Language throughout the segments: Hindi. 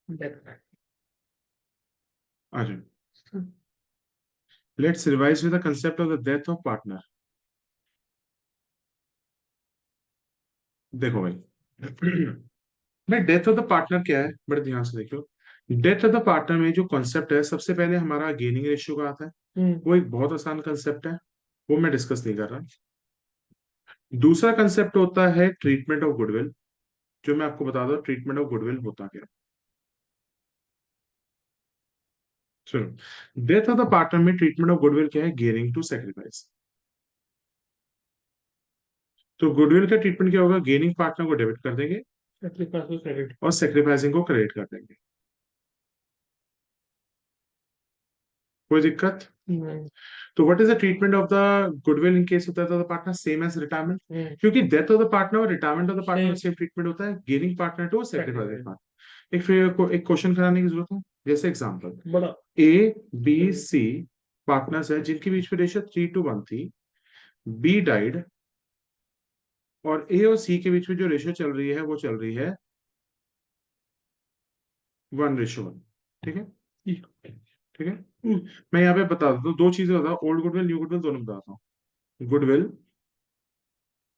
डेथ। आ जाओ, let's revise with the concept of the death of partner. देखो भाई, भाई डेथ ऑफ द पार्टनर क्या है, बड़े ध्यान से देखो। डेथ ऑफ द पार्टनर में जो कॉन्सेप्ट है, सबसे पहले हमारा गेनिंग रेशियो का आता है। वो एक बहुत आसान कंसेप्ट है, वो मैं डिस्कस नहीं कर रहा। दूसरा कंसेप्ट होता है ट्रीटमेंट ऑफ गुडविल, जो मैं आपको बता दूं ट्रीटमेंट ऑफ गुडविल होता क्या है। सुनो, डेथ ऑफ द पार्टनर में ट्रीटमेंट ऑफ गुडविल क्या है, गेनिंग टू सेक्रीफाइस। तो गुडविल का ट्रीटमेंट क्या होगा, गेनिंग पार्टनर को डेबिट कर देंगे क्रेडिट। और सेक्रीफाइसिंग को क्रेडिट कर देंगे। कोई दिक्कत? नहीं। तो what is the treatment of the goodwill in case of death of the partner, same as retirement. क्योंकि डेथ ऑफ द पार्टनर और retirement of the partner same treatment होता है, gaining partner to sacrificing partner. एक फिर एक क्वेश्चन कराने की जरूरत है। जैसे एग्जांपल, बड़ा ए बी सी पार्टनर्स है जिनके बीच में रेशियो 3:1 थी। बी डाइड, और ए और सी के बीच में जो रेशियो चल रही है वो चल रही है 1:1। ठीक है, ठीक है। मैं यहाँ पे बता देता हूँ, दो चीजें बताता हूँ, ओल्ड गुडविल न्यू गुडविल दोनों बताता हूँ। Goodwill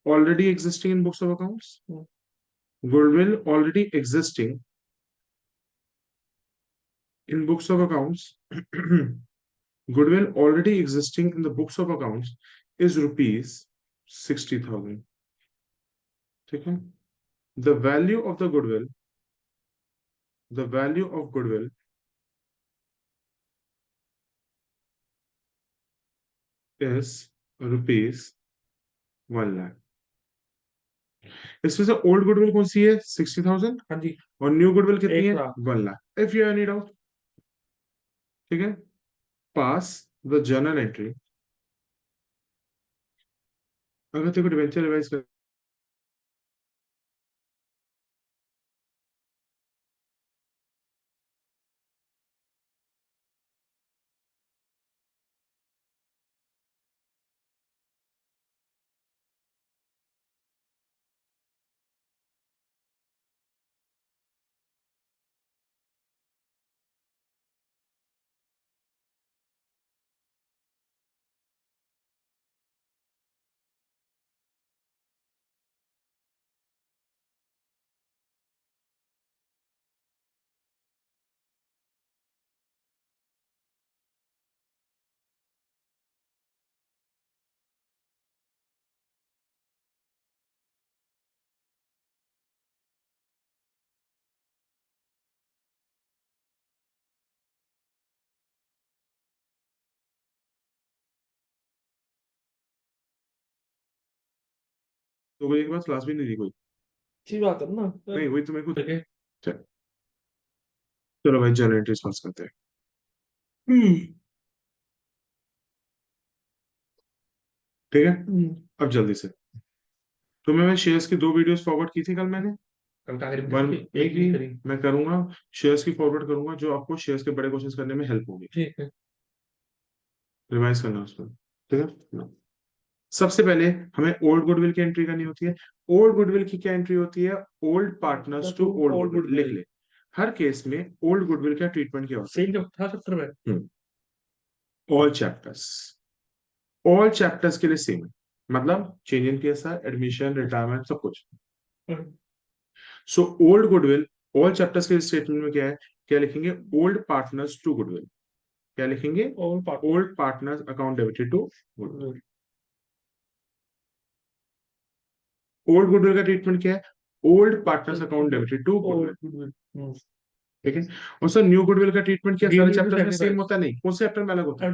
already existing in books of accounts, goodwill already existing in books of accounts, goodwill already existing in the books of accounts is rupees 60,000. ठीक है, the value of the goodwill, the value of goodwill is rupees 1 lakh. इसमें से ओल्ड गुडविल कौन सी है, 60,000, हाँ जी, और न्यू गुडविल कितनी एक है, lakh. 1 lakh. If you have any doubt, ठीक है, पास द जर्नल एंट्री। अगर तेरे को डिवेंचर रिवाइज कर, तो वो एक बार क्लास भी नहीं दी कोई। अच्छी बात है ना। नहीं, वही तो मेरे को। देखे। चल, चलो भाई जर्नल एंट्रीज पास करते हैं। ठीक है, अब जल्दी से। तो मैं शेयर्स की 2 वीडियोस फॉरवर्ड की थी कल मैंने। वन एक ही मैं करूंगा, शेयर्स की फॉरवर्ड करूंगा, जो आपको शेयर्स के बड़े क्वेश्चंस करने में हेल्प होगी। ठीक है। रिवाइज करना उसको, ठीक है। सबसे पहले हमें ओल्ड गुडविल की एंट्री करनी होती है। ओल्ड गुडविल की क्या एंट्री होती है, old partners to old goodwill. लिख ले, हर केस में ओल्ड गुडविल का ट्रीटमेंट क्या होता है, सेम जो था चैप्टर में। ऑल चैप्टर्स, ऑल चैप्टर्स के लिए सेम है। मतलब चेंज इन केस है, एडमिशन, रिटायरमेंट, सब कुछ। So old goodwill, all chapters के स्टेटमेंट में क्या है, क्या लिखेंगे, ओल्ड पार्टनर्स टू गुडविल। क्या लिखेंगे, old partners account debited to goodwill. Old goodwill का ट्रीटमेंट क्या है, old partners account debited to goodwill. ठीक है, और सर न्यू गुडविल का ट्रीटमेंट क्या सारे चैप्टर्स में सेम होता है, नहीं, कौन से चैप्टर में अलग होता है,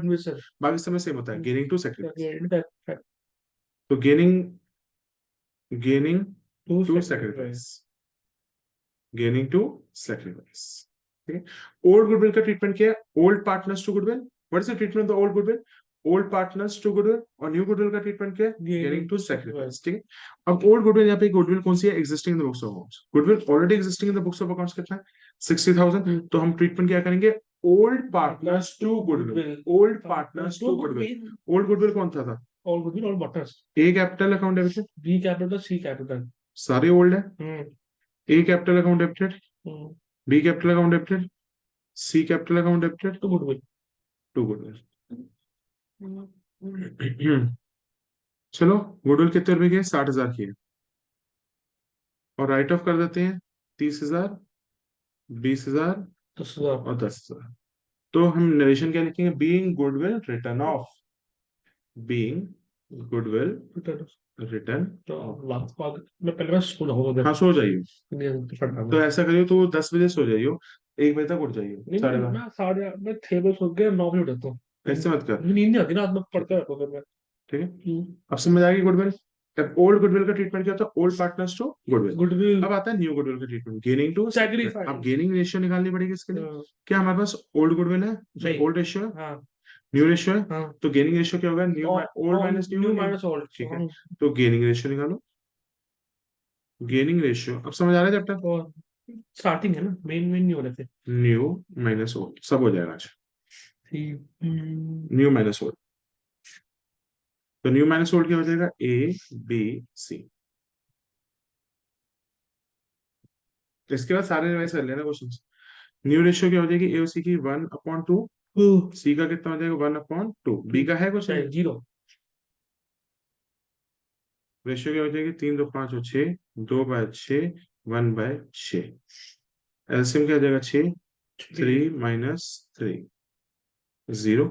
बाकी सब में सेम होता है, गेनिंग टू सेक्रीफाइस। तो gaining gaining to sacrifice, gaining to sacrifice. ठीक है, ओल्ड गुडविल का ट्रीटमेंट क्या है, old partners to goodwill. What is the treatment of old goodwill, old partners to goodwill. और न्यू गुडविल का ट्रीटमेंट क्या है, गेनिंग टू सेक्रीफाइस। ठीक है, अब ओल्ड गुडविल, यहाँ पे गुडविल कौन सी है, existing in the books of accounts. Goodwill already existing in the books of accounts कितना है, 60,000। तो हम ट्रीटमेंट क्या करेंगे, old partners to goodwill, old partners to goodwill. Old goodwill कौन सा था, all goodwill all partners. A capital account debited, B capital C capital, सारे ओल्ड है। A capital account debited, B capital account debited, C capital account debited तो गुडविल। To goodwill. चलो गुडविल कितने रुपए की है? 60,000 की है। और राइट ऑफ कर देते हैं 30,000, 20,000 10,000। और 10,000। तो हम नरेशन क्या लिखेंगे? Being goodwill return of, being goodwill return तो ऑफ। लास्ट बाद मैं पहले मैं स्कूल होगा हाँ सो जाइए। पढ़ना तो मैं। ऐसा करियो तो 10 बजे सो जाइयो, 1 बजे तक उठ जाइयो, नहीं साढ़े नहीं, बारह। मैं 6:30 सो गया, 9 बजे उठता हूँ। ऐसे मत कर, मुझे नींद नहीं आती ना, आज मैं पढ़ता रहता हूँ फिर मैं। ठीक है। अब समझ आ गई गुडविल। अब ओल्ड गुडविल का ट्रीटमेंट क्या होता है? Old partners to goodwill. Goodwill अब आता है न्यू गुडविल का ट्रीटमेंट, गेनिंग टू सेक्रेफाइस। अब सैक्रिफाइस। गेनिंग रेशियो निकालनी पड़ेगी इसके लिए। क्या हमारे पास ओल्ड गुडविल है? नहीं। ओल्ड रेशियो है, हाँ। न्यू रेशियो है। हाँ। तो गेनिंग रेशियो क्या होगा? न्यू ओल्ड माइनस न्यू हो न्यू गया। Minus old. ठीक है, तो गेनिंग रेशियो निकालो। गेनिंग रेशियो अब समझ आ रहा है चैप्टर? और स्टार्टिंग है ना, मेन मेन नहीं हो रहे थे। न्यू माइनस ओल्ड सब हो जाएगा आज। हम्म, न्यू माइनस ओल्ड, तो न्यू माइनस ओल्ड क्या हो जाएगा? A B C. इसके बाद सारे रिवाइज कर लेना क्वेश्चन। न्यू रेशियो क्या हो जाएगी? ए और सी की 1/2, सी का कितना हो जाएगा? 1/2, बी का है क्वेश्चन? 0। रेशियो क्या हो जाएगी? 3 2 5 और 6, 2/6, 1/6। एलसीएम क्या हो जाएगा? 6, 3 - 3 0,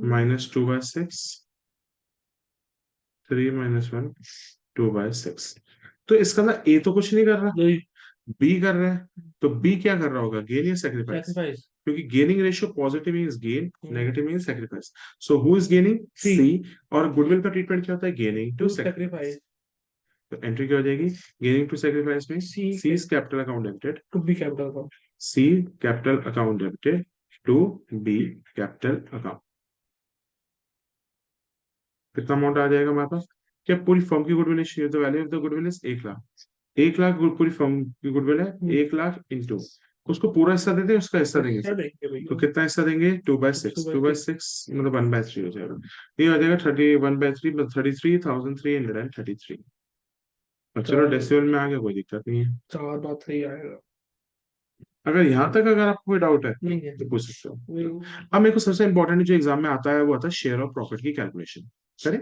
-2/6, 3 - 1 2/6। तो इसका ना ए तो कुछ नहीं कर रहा, बी कर रहा है। तो बी क्या कर रहा होगा? गेन या सेक्रीफाइस? सैक्रिफाइस। क्योंकि gaining ratio positive means gain, negative means sacrifice. So who is gaining? C. C. और गुडविल का ट्रीटमेंट क्या होता है? Gaining to to sacrifice. Sacrifice. तो एंट्री क्या हो जाएगी? गेनिंग टू सेक्रीफाइस में C. C is capital account debited, to B capital account. C capital account debited to B capital account. कितना अमाउंट आ जाएगा हमारे पास? क्या पूरी फर्म की goodwill is, the value of the goodwill is 1,00,000। 1,00,000 पूरी फर्म की गुडविल है। 1,00,000 इंटू, उसको पूरा हिस्सा देते हैं, उसका हिस्सा देंगे। क्या देंगे तो भैया? कितना हिस्सा देंगे? 2/6, 2/6 मतलब 1/3 हो जाएगा। ये हो जाएगा 31/3 मतलब 33,333। और चलो डेसिमल में आ गया, कोई दिक्कत नहीं है। 4 बात सही आएगा। अगर यहाँ तक अगर आपको कोई डाउट है नहीं है। तो पूछ सकते हो। अब मेरे को सबसे इंपॉर्टेंट जो एग्जाम में आता है वो आता है शेयर ऑफ प्रॉफिट की कैलकुलेशन। करें,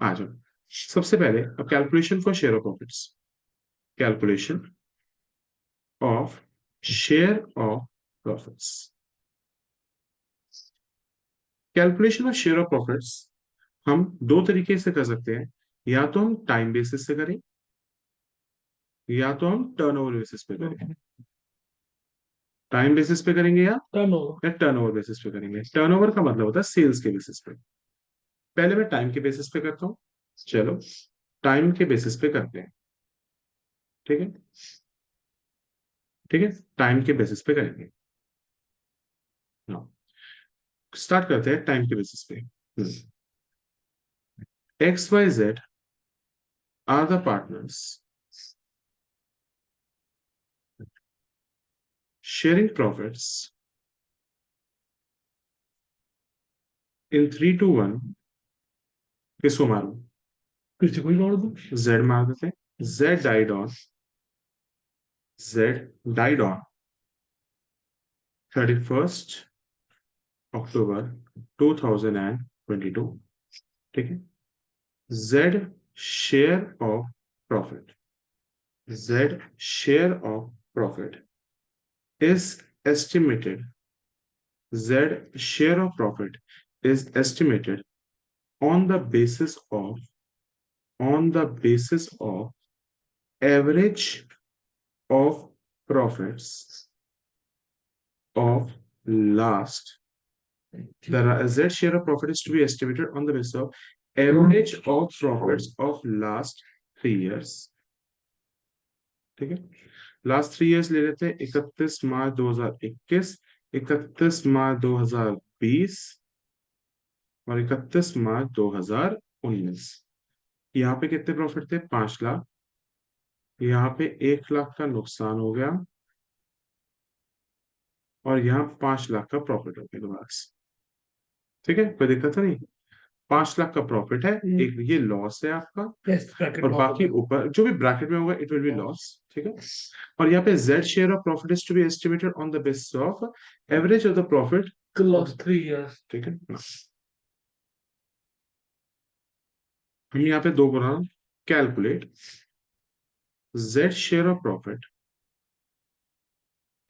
आ जाओ। सबसे पहले अब calculation for share of profits, calculation of share of profits. Calculation of share of profits हम दो तरीके से कर सकते हैं। या तो हम टाइम बेसिस से करें, या तो हम टर्नओवर बेसिस पे करें। टाइम बेसिस पे करेंगे टर्न होगा। या टर्नओवर बेसिस पे करेंगे। टर्नओवर का मतलब होता है सेल्स के बेसिस पे। पहले मैं टाइम के बेसिस पे करता हूँ। चलो टाइम के बेसिस पे करते हैं, ठीक है। ठीक है, टाइम के बेसिस पे करेंगे। स्टार्ट करते हैं टाइम के बेसिस पे। XYZ are the partners sharing profits in 3 to 1। किसको मारूं? किसी को ही मार दो। Z मार देते हैं। Z died on 31st October 2022। ठीक है। Z share of profit, Z share of profit is estimated, Z share of profit is estimated on the basis of, on the basis of average of profits of last, the Z share of profit is to be estimated on the basis of average of profits of last 3 years। ठीक है, लास्ट 3 years ले लेते हैं। 31 मार्च 2021, 31 मार्च 2020 और 31 मार्च 2019। यहाँ पे कितने प्रॉफिट थे? 5,00,000। यहाँ पे 1,00,000 का नुकसान हो गया और यहाँ 5,00,000 का प्रॉफिट हो गया बस। ठीक है, कोई दिक्कत तो नहीं। 5 लाख का प्रॉफिट है, एक ये लॉस है आपका, ब्रैकेट और में बाकी ऊपर जो भी ब्रैकेट में होगा इट विल बी लॉस, ठीक है। और यहाँ पे Z share of profit is to be estimated on the basis of average of the profit, loss 3 years। ठीक है। हम यहाँ पे दो बना, calculate Z share of profit,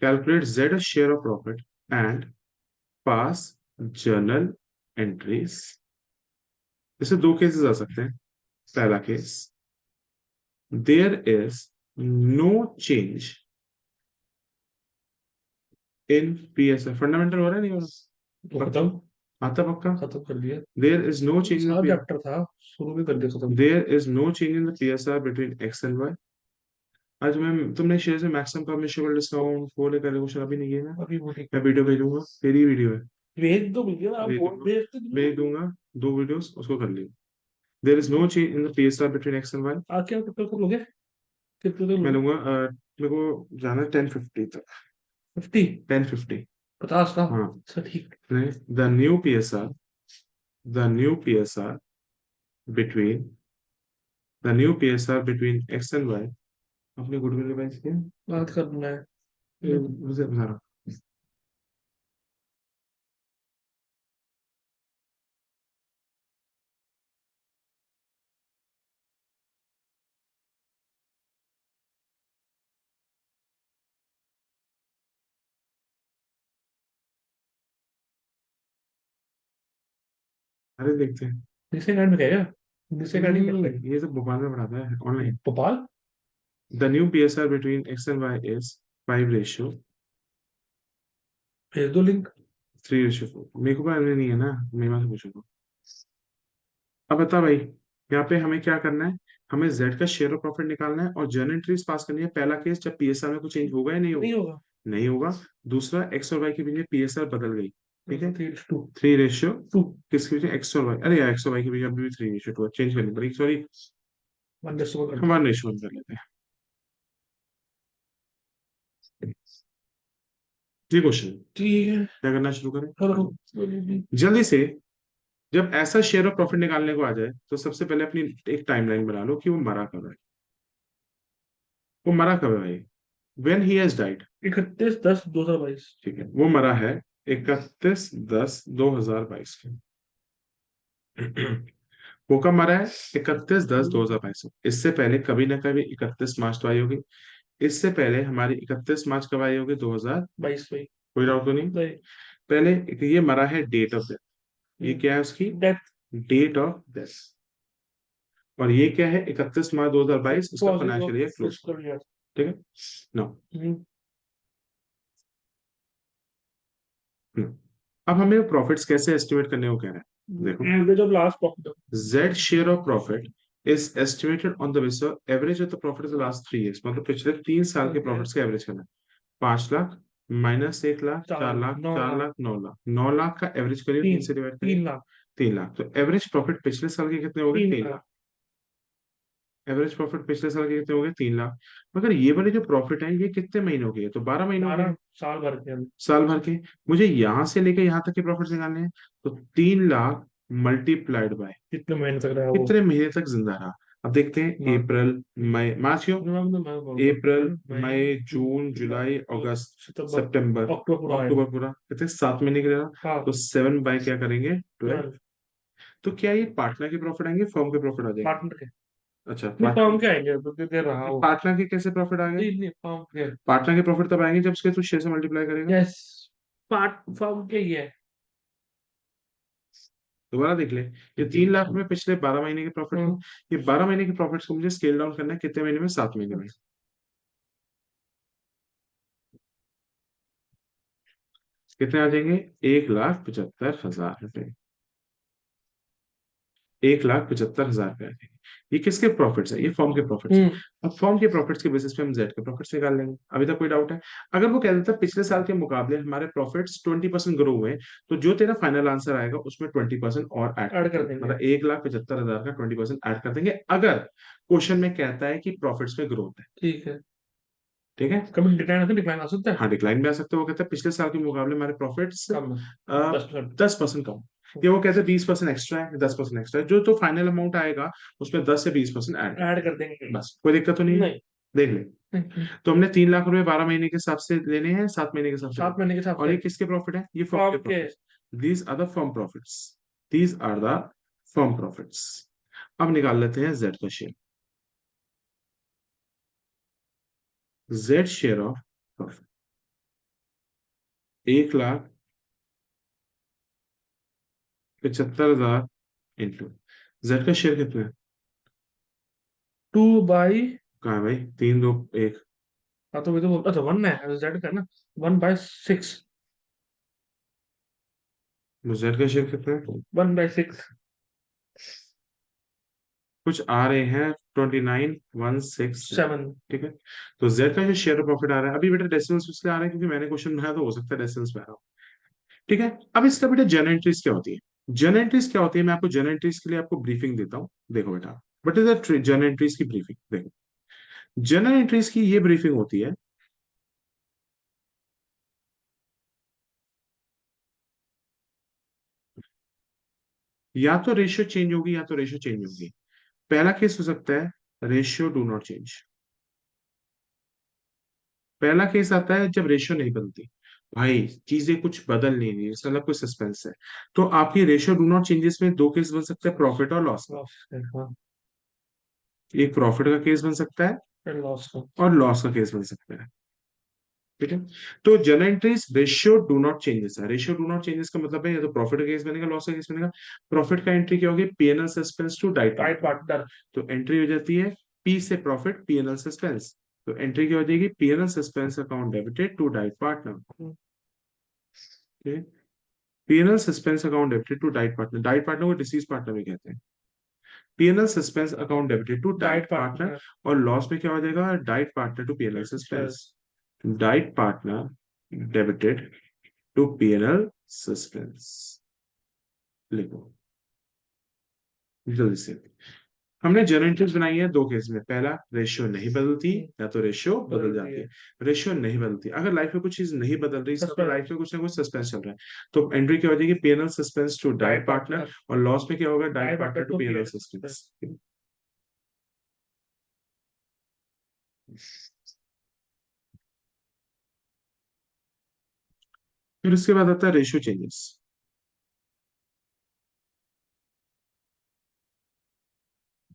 calculate Z share of profit and pass journal entries. इससे दो केसेस आ सकते हैं। पहला case, there is no change in PSF, fundamental हो रहा है नहीं हो तो रहा? खत्म आता पक्का। खत्म कर दिया। There is no change in सारा चैप्टर था, शुरू में कर दिया खत्म। There is no change in the PSR between X and Y. आज मैं तुमने शेयर से मैक्सिमम परमिसिबल डिस्काउंट वो लेकर क्वेश्चन अभी नहीं किया ना। अभी वो ठीक मैं वीडियो भेजूंगा, तेरी वीडियो है, भेज दो भैया, आप भेज बोल दूंगा, भेजते भेज दूंगा, 2 वीडियोस उसको कर लियो। There is no change in the PSR between X and Y. आज क्या कितना कर लोगे, कितने तक मैं लोगे? लूंगा मेरे को जाना है 10:50 तक, 50? 10:50। 50 का? हाँ, अच्छा ठीक। नहीं, the new PSR between X and Y, अपने गुडविल रिवाइज किया, बात करना है। मुझे बता रहा हूँ। अरे देखते हैं। दूसरे गार्ड में क्या है? दूसरे गार्ड ही करते हैं। ये सब भोपाल में पढ़ाता है online. Bhopal? The new PSR between X and Y is भेज दो लिंक। 5:3:4। मेरे को पास नहीं है ना, मैं से पूछूंगा। अब बता भाई, यहाँ पे हमें क्या करना है, हमें जेड का शेयर ऑफ प्रॉफिट निकालना है और जर्नल एंट्रीज पास करनी है। पहला केस, जब पीएसआर में कुछ चेंज होगा या नहीं नहीं होगा? होगा। नहीं होगा। दूसरा, एक्स और वाई के बीच में पीएसआर बदल गई, ठीक है। 3:2। 3:2 किसके बीच में? एक्स और वाई। अरे यार, एक्स और वाई के बीच में अभी भी 3:2 चेंज करनी पड़ेगी, सॉरी। 1:1 कर दो। हमारा रेशियो कर लेते हैं। ये क्वेश्चन ठीक है, क्या करना शुरू करें करो। जल्दी से। जब ऐसा शेयर ऑफ प्रॉफिट निकालने को आ जाए तो सबसे पहले अपनी एक टाइमलाइन बना लो कि वो मरा कब है। वो मरा कब है भाई? When he has died. 31/10/2022। ठीक है, वो मरा है 31/10/2022 को। वो कब मरा है? 31/10/2022 को। इससे पहले कभी ना कभी 31 मार्च तो आई होगी। इससे पहले हमारी 31 मार्च कब आई होगी? 2000। 22 भाई। कोई डाउट तो नहीं? नहीं। पहले ये मरा है डेट ऑफ डेथ। ये क्या है उसकी? डेथ। Date of death. और ये क्या है? 31 मार्च 2022, उसका closing of financial year close. Fiscal year. ठीक है। नो। अब हमें प्रॉफिट्स कैसे एस्टिमेट करने को कह रहा है, देखो। Average of last profit. Z share of profit is estimated on the basis of average of the profit of the last 3 years, मतलब पिछले 3 साल के प्रॉफिट्स का एवरेज करना है। 5 लाख माइनस 1 लाख, 4 लाख, 9 लाख। 4 लाख, 9 लाख। 9 लाख का एवरेज करिए, 3 से डिवाइड करिए। 3 लाख। 3 लाख, तो एवरेज प्रॉफिट पिछले साल के कितने हो गए? 3 तीन लाख। लाख एवरेज प्रॉफिट पिछले साल के कितने हो गए? 3 लाख। मगर ये वाले जो प्रॉफिट है ये कितने महीनों के? तो 12 महीनों के 12 हैं। साल भर के अंदर। साल भर के। मुझे यहां से लेकर यहां तक के प्रॉफिट निकालने हैं, तो 3 लाख मल्टीप्लाइड बाय कितने महीने तक रहा वो? कितने महीने तक जिंदा रहा। अब देखते हैं, मार्च। अप्रैल, मई, मार्च क्यों? अप्रैल, मई, मई, जून, जुलाई, जुलाई, अगस्त, अगस्त, सितंबर, सितंबर, अक्टूबर पूरा आएगा। अक्टूबर पूरा, कितने? 7 महीने के लिए रहा। हाँ। तो 7 बाय क्या करेंगे? 12। 12। तो क्या ये पार्टनर के प्रॉफिट आएंगे, फर्म के प्रॉफिट आ जाएंगे? पार्टनर के। अच्छा, नहीं, फर्म के आएंगे तो दे रहा हो। पार्टनर के कैसे प्रॉफिट आ गए? नहीं नहीं, फर्म के। पार्टनर के प्रॉफिट तब आएंगे जब उसके तू 6 से मल्टीप्लाई करेगा। यस। पार्ट फर्म के ही है। दोबारा देख ले, ये 3 लाख में पिछले 12 महीने के प्रॉफिट को, ये 12 महीने के प्रॉफिट्स को मुझे स्केल डाउन करना है कितने महीने में? 7 महीने में। कितने आ जाएंगे? 1,75,000 रुपए। 1,75,000 रुपए आ जाएंगे। ये किसके प्रॉफिट्स है? ये फॉर्म के प्रॉफिट्स है। अब फॉर्म के प्रॉफिट्स के बेसिस पे हम जेड के प्रॉफिट्स निकाल लेंगे। अभी तक कोई डाउट है? अगर वो कह देता पिछले साल के मुकाबले हमारे प्रॉफिट्स 20% ग्रो हुए हैं, तो जो तेरा फाइनल आंसर आएगा उसमें 20% और ऐड ऐड कर कर देंगे, देंगे। मतलब 1,75,000 का 20% ऐड कर देंगे, अगर क्वेश्चन में कहता है कि प्रॉफिट्स में ग्रोथ है। ठीक है। ठीक है। कभी डिक्लाइन आ सकता है। हाँ, डिक्लाइन भी आ सकता है। वो कहता है पिछले साल के मुकाबले हमारे प्रॉफिट्स कम है। 10%। 10% कम। या वो कहते हैं 20% एक्स्ट्रा है, 10% एक्स्ट्रा है, जो तो फाइनल अमाउंट आएगा उसमें 10 से 20% ऐड कर देंगे। बस, कोई दिक्कत तो नहीं है। नहीं। देख ले, नहीं, तो हमने 3 लाख रुपए 12 महीने के हिसाब से लेने हैं, 7 महीने के हिसाब से 7 महीने के हिसाब और से। ये किसके प्रॉफिट है? ये फर्म के okay. Profit. These are the firm profits, these are the firm profits. अब निकाल लेते हैं जेड का शेयर। Z share of profit 1,75,000 into Z का शेयर कितना है? 2/, कहाँ है भाई? 3, 2, 1। हाँ तो वही तो अच्छा 1 है जेड का ना, 1/6। जेड का शेयर कितना है? 1/6। कुछ आ रहे हैं 29,167। 7। ठीक है, तो जेड का जो शेयर प्रॉफिट आ रहा है, अभी बेटा डेसिमल्स इसलिए आ रहा है क्योंकि मैंने क्वेश्चन बनाया, तो हो सकता है डेसिमल्स में आ रहा हो। ठीक है, अब इसका बेटा जर्नल एंट्रीज क्या होती है? जर्नल एंट्रीज क्या होती है, मैं आपको जर्नल एंट्रीज के लिए आपको ब्रीफिंग देता हूँ। देखो बेटा, what is the journal entries की ब्रीफिंग? देखो, जर्नल एंट्रीज की ये ब्रीफिंग होती है, या तो रेशियो चेंज होगी या तो रेशियो चेंज होगी। पहला केस हो सकता है रेशियो डू नॉट चेंज। पहला केस आता है जब रेशियो नहीं बदलती, भाई चीजें कुछ बदल नहीं रही, इसका मतलब कोई सस्पेंस है, तो आपकी रेशियो डू नॉट चेंजेस में दो केस बन सकते हैं, प्रॉफिट और लॉस का। हाँ, एक प्रॉफिट का केस बन सकता है लॉस का। और लॉस का केस बन सकता है। ठीक है, तो journal entries ratio do not changes है। रेशियो डू नॉट चेंजेस का मतलब है या तो प्रॉफिट का केस बनेगा, लॉस का केस बनेगा। प्रॉफिट का एंट्री क्या होगी? PNL suspense to died right partner. Partner. तो एंट्री हो जाती है पी से प्रॉफिट, पीएनएल सस्पेंस। तो एंट्री क्या हो जाएगी? PNL suspense account debited to died partner. PNL suspense account debited to died partner. Died partner को डिसीज पार्टनर भी कहते हैं। PNL suspense account debited to died died partner. Partner. और लॉस में क्या हो जाएगा? Died partner to PNL suspense. Died partner debited to PNL suspense. लिखो जल्दी से। हमने जर्नल एंट्रीज बनाई है दो केस में, पहला रेशियो नहीं बदलती या तो रेशियो बदल जाती है। रेशियो नहीं बदलती, अगर लाइफ में कुछ चीज नहीं बदल रही, इसका मतलब लाइफ में कुछ ना कुछ सस्पेंस चल रहा है, तो एंट्री क्या हो जाएगी? PNL suspense to died died partner. Partner. और लॉस में क्या होगा? Died died partner partner to तो पीएनएल पीएनएल सस्पेंस। फिर उसके बाद आता है रेशियो चेंजेस।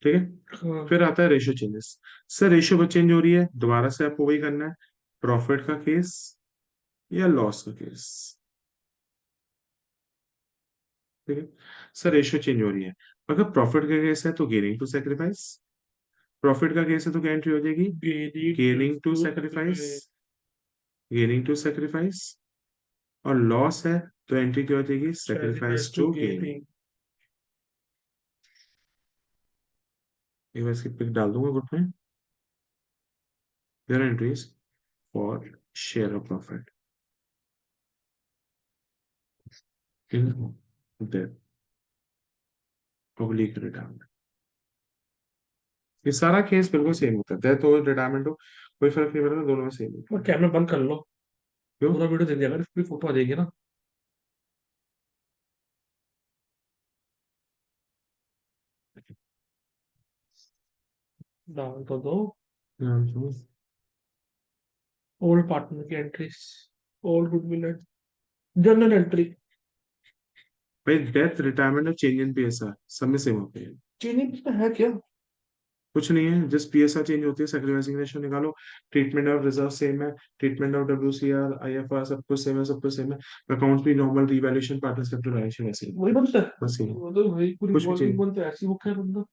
ठीक है, फिर आता है ratio changes. Sir ratio change हो रही है, दोबारा से आपको वही करना है, प्रॉफिट का केस या लॉस का केस। ठीक है, सर रेशियो चेंज हो रही है, अगर प्रॉफिट का केस है तो गेनिंग टू सेक्रीफाइस। प्रॉफिट का केस है तो क्या एंट्री हो जाएगी? Gaining to sacrifice. Gaining to sacrifice. और लॉस है तो एंट्री क्या हो जाएगी? Sacrifice to gain. एक बार इसकी पिक डाल दूंगा ग्रुप में। There entries for share of profit in date oblique retirement. ये सारा केस बिल्कुल सेम होता है, डेथ हो रिटायरमेंट हो, कोई फर्क नहीं पड़ता, दोनों में सेम होता और है। कैमरा बंद कर लो, क्यों? पूरा वीडियो देख लिया अगर पूरी फोटो आ जाएगी ना। डाल तो दो हाँ, ओल्ड पार्टनर की entries, old goodwill, journal entry. भाई डेथ रिटायरमेंट और चेंज इन पीएसआर सब में सेम होते हैं। चीनी में है क्या? कुछ नहीं है, जस्ट पीएसआर चेंज होती है, सैक्रिफाइसिंग रेशियो निकालो। ट्रीटमेंट ऑफ रिजर्व सेम है, ट्रीटमेंट ऑफ डब्ल्यूसीआर आईएफआर सब कुछ सेम है, सब कुछ सेम है। अकाउंट्स भी normal, revaluation partners capital valuation वैसे ही वही बनता है। बस ये है। वो तो भाई पूरी कुछ भी वर्किंग चेंज। बनता है, ऐसी बुक है बंदा।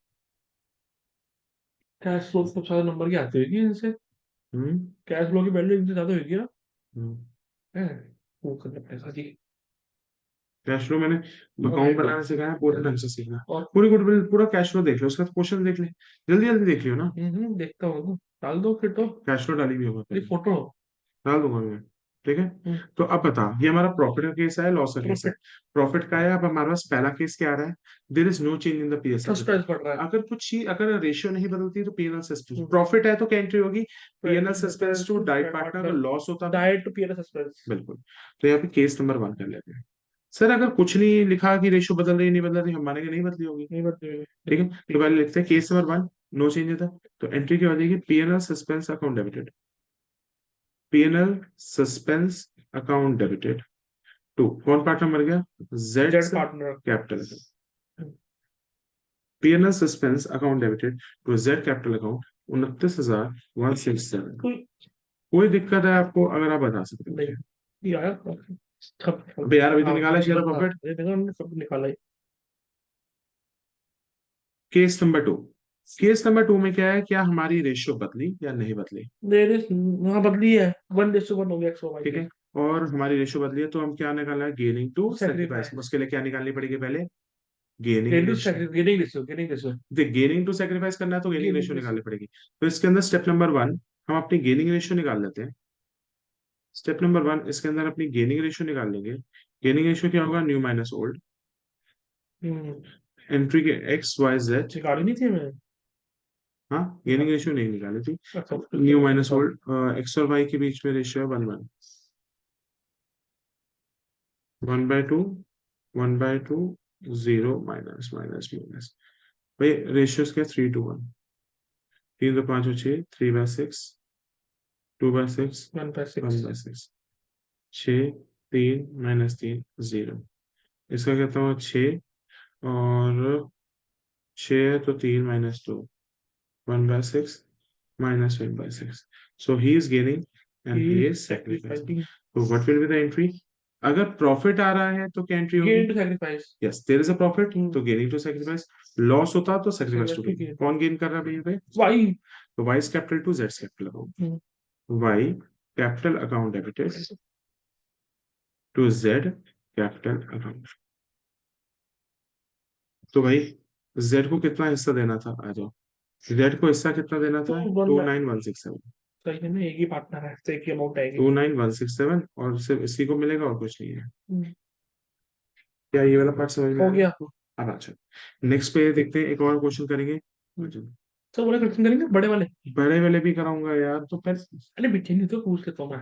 कैश फ्लो सबसे ज्यादा नंबर की आती होगी इनसे। हम्म कैश फ्लो की वैल्यू इनसे ज्यादा होगी ना। हम्म। है वो करना पैसा जी। कैश फ्लो मैंने अकाउंट बनाने सिखाया है, पूरे ढंग से सीखना। और पूरी गुडविल पूरा कैश फ्लो देख लो, उसका क्वेश्चन देख ले, जल्दी जल्दी देख लियो ना। देखता हूँ तो डाल दो फिर तो। कैश फ्लो डाली भी होगा ये पहले, फोटो। डाल दूंगा मैं। ठीक है, तो अब बता, ये हमारा प्रॉफिट का केस है, लॉस का केस है। प्रॉफिट। प्रॉफिट का है, अब हमारे पास पहला केस क्या आ रहा है? There is no change in the PSR. Suspense बढ़ रहा है। अगर कुछ चीज, अगर रेशियो नहीं बदलती तो पीएनएल सस्पेंस। प्रॉफिट है तो क्या एंट्री होगी? PNL suspense to died partner. अगर लॉस होता तो डाइट टू पीएनएल सस्पेंस। बिल्कुल। तो यहाँ पे केस नंबर 1 कर लेते हैं। सर अगर कुछ नहीं लिखा कि रेशियो बदल रही है नहीं बदल रही, हम मानेंगे नहीं बदली होगी। नहीं बदलेगी। ठीक है, तो पहले लिखते हैं केस नंबर 1, नो चेंज था, तो एंट्री क्या हो जाएगी, PNL suspense account debited, PNL suspense account debited to, कौन पार्टनर मर गया, Z Z partner. Capital, PNL suspense account debited to Z capital account 29,167। कोई कोई दिक्कत है आपको, अगर आप बता सकते नहीं, हैं। ये आया सब। अबे यार अभी तो हाँ निकाला शेयर ऑफ बता, प्रॉफिट। ये देखो हमने सब निकाला ही। केस नंबर 2, केस नंबर 2 में क्या है, क्या हमारी रेशियो बदली या नहीं बदली। देर इज, हाँ बदली है, 1:1 हो गया एक्स वाई ठीक की। है, और हमारी रेशियो बदली है, तो हम क्या निकालना है, गेनिंग टू सेक्रीफाइस। सेक्रीफाइस, उसके लिए क्या निकालनी पड़ेगी पहले, gaining gain to ratio. Gaining ratio, gaining ratio, देख गेनिंग टू सेक्रीफाइस करना है तो गेनिंग गेनिंग रेशियो रेशियो। निकालनी पड़ेगी। तो इसके अंदर स्टेप नंबर 1 हम अपनी गेनिंग रेशियो निकाल लेते हैं। स्टेप नंबर 1 इसके अंदर अपनी गेनिंग रेशियो निकाल लेंगे। गेनिंग रेशियो क्या होगा, न्यू माइनस ओल्ड, हम्म, एंट्री के एक्स वाई जेड। निकाली नहीं थी मैं। हाँ, गेनिंग रेशियो नहीं निकाली थी। अच्छा न्यू माइनस ओल्ड, एक्स और वाई के बीच में रेशियो है 1:1, 1/2, 1/2, 0 माइनस माइनस माइनस। भाई रेशियोज क्या, 3:1, 3 2 5 और 6, 3/6, 2/6, 1/6। 1/6, 6 3 - 3 0। इसका कहता हूँ 6, और 6 है तो 3 - 2, 1/6 -1/6। So he is gaining and he is sacrificing. Sacrificing, So what will be the entry? अगर प्रॉफिट आ रहा है तो क्या एंट्री होगी, gain to sacrifice. Yes there is a profit, तो गेनिंग टू सेक्रीफाइस। लॉस होता तो सेक्रीफाइस टू गेन, कौन गेन कर रहा है भैया पे, वाई। तो वाइस कैपिटल टू जेड्स capital account, Y capital account debited to Z capital account. तो भाई जेड को कितना हिस्सा देना था, आ जाओ, जेड को हिस्सा कितना देना था, 29167, सही है ना, एक ही पार्टनर है तो एक ही अमाउंट आएगी। 29167, और सिर्फ इसी को मिलेगा और कुछ नहीं है। क्या ये वाला पार्ट समझ में हो आ गया गया। आपको। अब अच्छा, नेक्स्ट पे देखते हैं, एक और क्वेश्चन करेंगे। सब बोले क्वेश्चन करेंगे बड़े वाले। बड़े वाले भी कराऊंगा यार, तो पहले, अरे बेटे नहीं तो पूछ लेता हूँ मैं,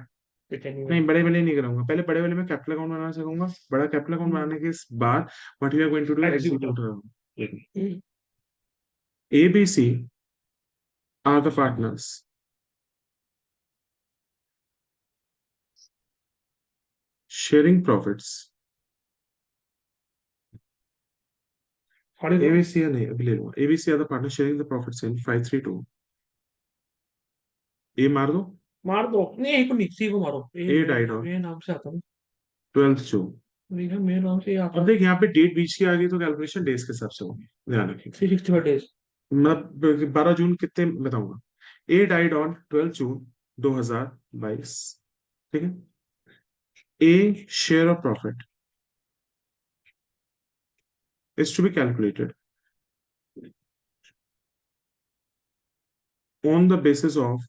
बेटे नहीं नहीं है। बड़े वाले नहीं कराऊंगा, पहले बड़े वाले में कैपिटल अकाउंट बनाना सिखाऊंगा। बड़ा कैपिटल अकाउंट बनाने के बाद what you are going to do, executive. Execute. A B C are the partners sharing profits. ABC नहीं, अभी ले लूंगा, ABC are the partner sharing the profits in 532। ए मार दो, मार दो, नहीं एक को सी को मारो, ए डाइड ऑन मेरे नाम से आता है। 12th June। मेरे नाम से ही आता अब है। देख यहाँ पे डेट बीच की आ गई तो कैलकुलेशन डेज के हिसाब से होगी, ध्यान रखिए। 365 days। मतलब 12 जून कितने बताऊंगा। A died on 12 June 2022। ठीक है, A share of profit is to be calculated on the basis of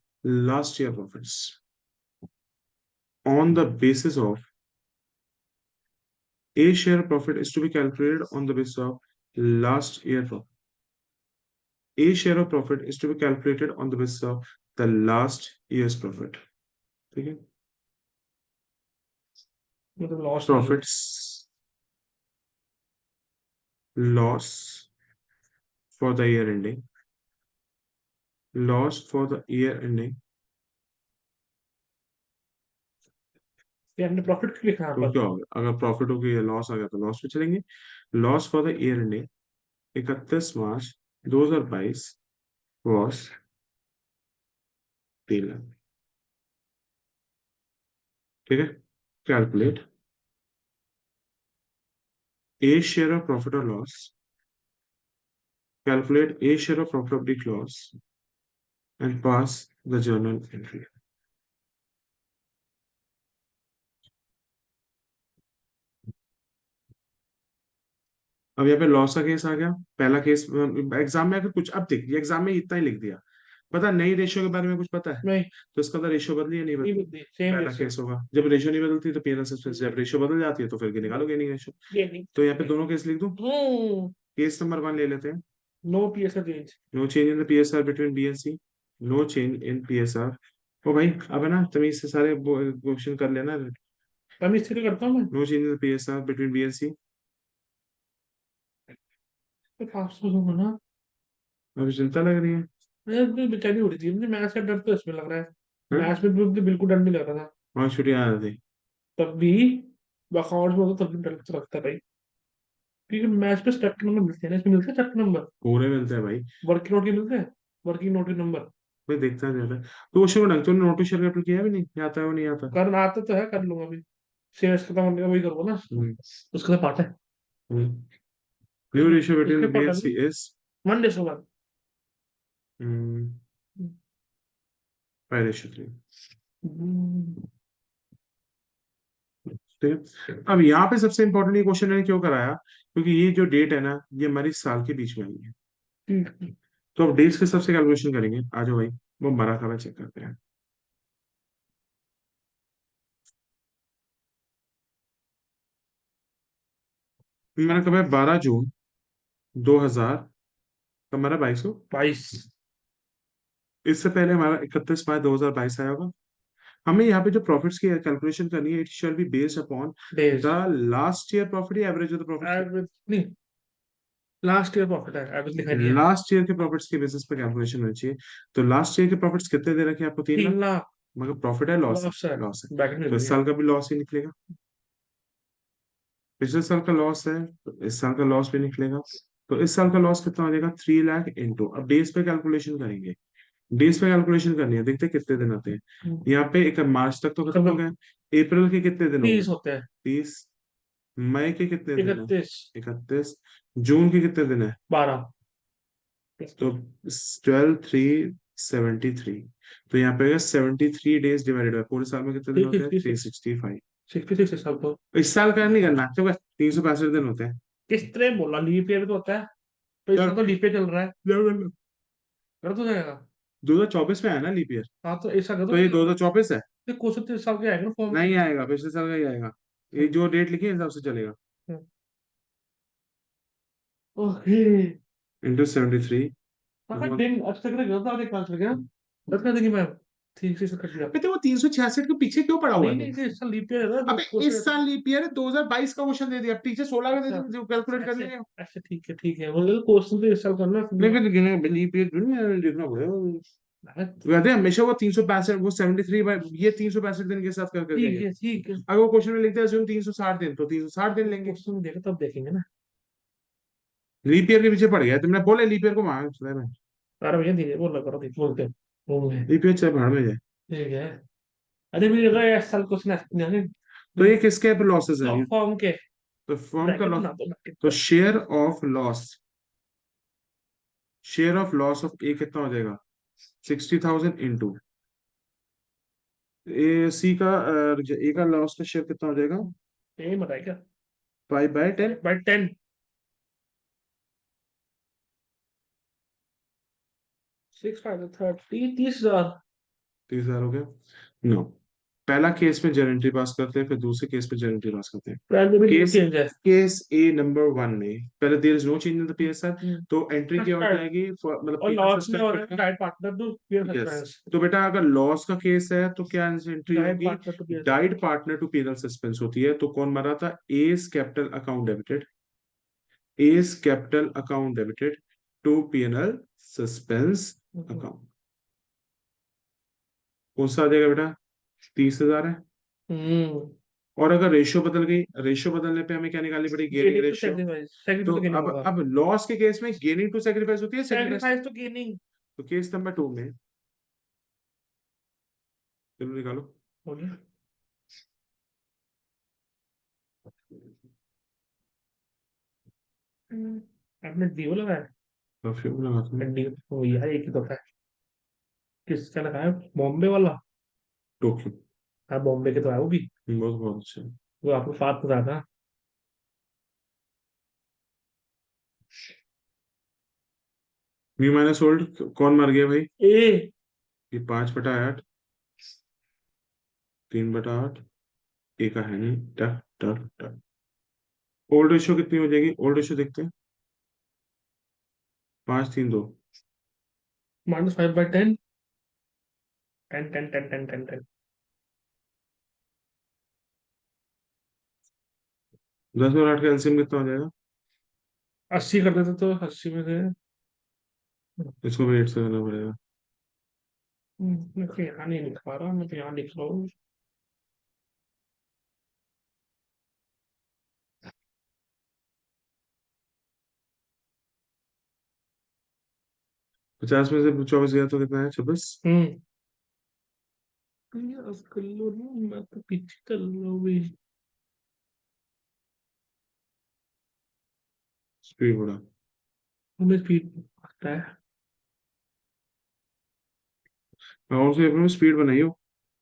last year profits. On the basis of a share profit is to be calculated on the basis of last year profit. A share of profit is to be calculated on the basis of the last year's profit. ठीक है, मतलब लॉस नहीं है। profits loss for the year ending, loss for the year ending। ये हमने प्रॉफिट क्यों लिखा है यहाँ तो पर। क्या होगा, अगर प्रॉफिट हो गया लॉस आ गया तो लॉस पे चलेंगे। Loss for the year ending 31 March 2022 was 3 lakh. ठीक है, calculate a share of profit or loss, calculate a share of profit or big loss and pass the journal entry। अब यहाँ पे लॉस का केस आ गया, पहला केस एग्जाम में, अगर कुछ अब देख ये एग्जाम में इतना ही लिख दिया, पता नई रेशियो के बारे में कुछ पता है, नहीं, तो इसका तो रेशियो बदली या नहीं नहीं बदली, बदली, सेम पहला रेशियो। केस होगा। जब रेशियो नहीं बदलती तो पीएनएल सस्पेंस, जब रेशियो बदल जाती है तो फिर निकालोगे नहीं रेशियो। ये नहीं। तो यहाँ पे दोनों केस लिख दूं, केस नंबर 1 ले लेते हैं। No PSR change. No change in the PSR between B and C, no change in PSR. ओ भाई अब है ना तमीज से सारे क्वेश्चन कर लेना। मैं इस तरह करता हूँ मैं। No change in the PSR between B and C. तो फास्ट हो ना। अभी चिंता लग रही है। मुझे बेचैनी हो रही थी, मुझे मैथ्स का डर तो इसमें लग रहा है। हैं? मैथ्स में मुझे बिल्कुल डर नहीं लग रहा था। और छुट्टियां आ रही थी। तब भी अकाउंट्स में तो तब भी डर तो लगता है भाई, क्योंकि मैथ्स में स्टेप नंबर मिलते हैं ना, इसमें मिलते हैं स्टेप नंबर। पूरे मिलते हैं भाई। वर्किंग नोट के मिलते हैं, वर्किंग नोट के नंबर। मैं देखता नहीं रहता। तो वो शुरू ढंग से नोट टू शेयर का appeal किया भी नहीं, या आता है वो नहीं आता। करना आता तो है, कर लूंगा अभी। शेयर्स खत्म होने का वही करूंगा ना, हम्म। उसका तो पार्ट है। न्यू रेशियो उसके बिटवीन बी पार्ट एंड है सी इज वन डे के बाद। 5:3। ठीक है। अब यहाँ पे सबसे इंपॉर्टेंट ये क्वेश्चन मैंने क्यों कराया, क्योंकि ये जो डेट है ना, ये हमारी साल के बीच में आई है। तो अब डेट्स के हिसाब से कैलकुलेशन करेंगे, आ जाओ भाई। वो मरा खरा चेक करते हैं। मैंने कहा 12 जून 2000, तो हमारा 2200। 22 इससे पहले हमारा 31 मार्च 2022 आया होगा। हमें यहाँ पे जो प्रॉफिट्स की कैलकुलेशन करनी है, it shall be based upon days. The last year profit या average of the profit. Average नहीं, लास्ट ईयर प्रॉफिट है, एवरेज दिखाई नहीं है। लास्ट ईयर के प्रॉफिट्स के बेसिस पे कैलकुलेशन होनी चाहिए। तो लास्ट ईयर के प्रॉफिट्स कितने दे रखे हैं आपको? 3 लाख। 3 लाख मगर प्रॉफिट है लॉस है? लॉस है, लॉस है। बैकएंड में तो भी इस है। साल का भी लॉस ही निकलेगा। पिछले साल का लॉस है, तो इस साल का लॉस भी निकलेगा। तो इस साल का लॉस कितना हो जाएगा? 3 लाख इंटू, अब डेज पे कैलकुलेशन करेंगे। डेज पे कैलकुलेशन करनी है, देखते हैं कितने दिन आते हैं। यहाँ पे एक मार्च तक तो खत्म हो खत्म। गए। अप्रैल के कितने दिन हो गए? 30 होते हैं। 30। मई के कितने दिन है? 31। 31। जून के कितने दिन है? 12। तो 12, 3, 73। तो यहाँ पे 73 डेज डिवाइडेड बाय पूरे साल में कितने दिन ठीक है, होते हैं? 365। 66 है सब तो। इस साल का नहीं करना, तो बस 365 दिन होते हैं। किस तरह बोला, लीप ईयर तो होता है, तो इस चल साल तो लीप ईयर चल रहा है। चल। कर तो जाएगा। 2024 में आया ना लीप ईयर। हाँ तो ऐसा कर तो ये दो। 2024 है। ये क्वेश्चन 3 साल के आएगा ना फॉर्म में। नहीं आएगा, पिछले साल का ही आएगा। ये जो डेट लिखी है हिसाब से चलेगा। ओके। इंटू 73। काका दिन अच्छा कर गया था, एक काल चल गया। दस कर देंगे मैम। ठीक से कर दिया। तो वो 366 के पीछे क्यों पड़ा हुआ नहीं है नहीं, तू? ये इस साल लीप ईयर है ना, अबे क्वेश्चन इस रहता है। साल लीप ईयर है, 2022 का क्वेश्चन दे दिया, पीछे 16 का दे अच्छा, दिया, जो कैलकुलेट कर ऐसे लेंगे। ऐसे ठीक है ठीक है, वो क्वेश्चन तो इस साल करना नहीं है। फिर गिने लीप ईयर देखना पड़ेगा। कहते हैं हमेशा वो 365, वो 73 बाय ये 365 दिन के साथ कर कर ठीक देंगे। है ठीक है। अगर वो क्वेश्चन में लिखते हैं 360 दिन, तो 360 दिन लेंगे। क्वेश्चन देखो तब देखेंगे ना। लीप ईयर के पीछे पड़ गया, तुमने बोले लीप ईयर को मांग मैं। अरे भैया धीरे बोल करो, देख बोलते होंगे। लीप ईयर चाहे भाड़ में जाए। ठीक है। अरे मुझे लगा इस साल क्वेश्चन नहीं। तो ये किसके लॉसेस है ये? फॉर्म के तो फर्म का ब्रैकेट लॉस। बना दो, ब्रैकेट तो पर। शेयर ऑफ लॉस ऑफ ए कितना हो जाएगा? 60,000 इंटू ए सी का, ए का लॉस का शेयर कितना हो जाएगा? ये बताएगा। 5/10। 5/10। 6 5 30, 30,000। 30,000 हो गया। नो, पहला केस में जनरल पास करते हैं, फिर दूसरे केस में जनरल पास करते हैं। प्राइस में भी केस चेंज है। केस ए नंबर 1 में पहले there is no change in the PSR. Hmm. तो एंट्री क्या हो Suspend। जाएगी मतलब और पीएसआर लॉस में सस्पेंड हो रहा है करेगा। Died partner to peer yes. Suspense. तो बेटा अगर लॉस का केस है तो क्या एंट्री डाइट होगी? Partner to peer died partner to penal suspense होती है। तो कौन मरा था? A's capital account debited. A's capital account debited to penal suspense suspense. Account. कौन सा आ जाएगा बेटा? 30,000 है। हम्म। और अगर रेशियो बदल गई, रेशियो बदलने पे हमें क्या निकालनी पड़ेगी? Gaining gaining to ratio. Sacrifice, sacrifice तो तो गेनिंग अब होगा। अब लॉस के केस में गेनिंग टू सेक्रीफाइस होती है, सेक्रीफाइस। सेक्रीफाइस तो गेनिंग। तो केस नंबर 2 में चलो निकालो। हो गया। आपने डीओ लगाया परफ्यूम लगाता है? हूँ। डी ओ यार, एक ही तो है। किसका लगाया? बॉम्बे वाला। टोक्यो। हाँ बॉम्बे के तो है वो भी। बहुत बहुत अच्छा। वो आपको फास्ट बता था। न्यू माइनस ओल्ड कौन मर गया भाई? ए। ये 5/8, 3/8। ए का है नहीं, टक टक टक। ओल्ड रेशियो कितनी हो जाएगी? ओल्ड रेशियो देखते हैं। 5, 3, 2। -5/10। 10 10 10 10 10 10। 10 और 8 का एलसीएम कितना हो जाएगा? 80 कर देते तो 80 में से। इसको भी 8 से करना पड़ेगा। मैं तो यहाँ नहीं लिख पा रहा, मैं तो यहाँ लिख रहा हूँ। 50 में से 24 गया तो कितना है? 26। हम्म। यार कर लो ना, मैं तो पीछे चल रहा हूँ भी। स्पीड बढ़ा। हमें स्पीड आता है। अकाउंट से में स्पीड बनाइयो।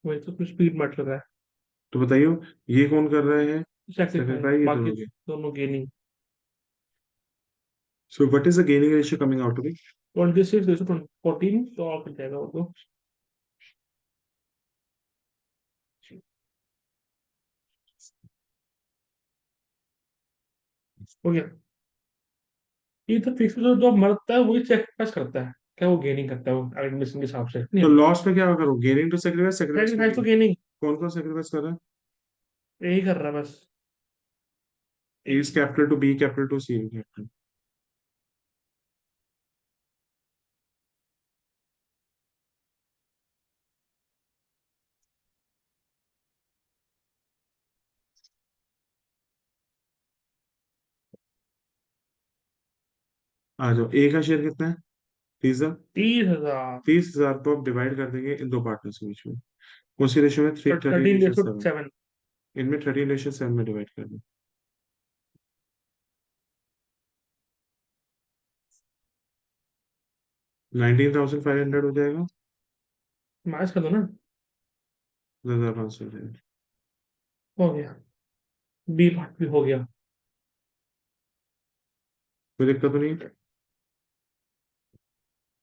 वही तो, कुछ स्पीड मैटर है। तो बताइयो, ये कौन कर रहे हैं? सेक्रीफाइस, सेक्रीफाइस, ये बाकी दोनों के। दोनों gaining. So what is the gaining ratio coming out to be? 26 देखो, 14 तो ऑफ हो जाएगा वो तो। हो गया। ये तो फिक्स जो मरता है वही सेक्रीफाइस करता है, क्या वो गेनिंग करता है वो एडमिशन के हिसाब से नहीं तो होता। लॉस में क्या करो? Gaining to sacrifice, sacrifice to sacrifice तो गेन। गेनिंग। कौन कौन सेक्रीफाइस कर रहा है? यही कर रहा है बस। A is capital to B capital to C capital. आ जाओ, ए का शेयर कितना है? 30,000। 30,000। 30,000 को आप डिवाइड कर देंगे इन दो पार्टनर्स के बीच में। उसी रेशियो में 13 रेशियो 7। 13/7। इनमें 13/7 में डिवाइड कर दें। 19,500 हो जाएगा। माइनस कर दो ना। 10,500 हो जाएगा। हो गया। बी पार्ट भी हो गया। कोई दिक्कत तो नहीं?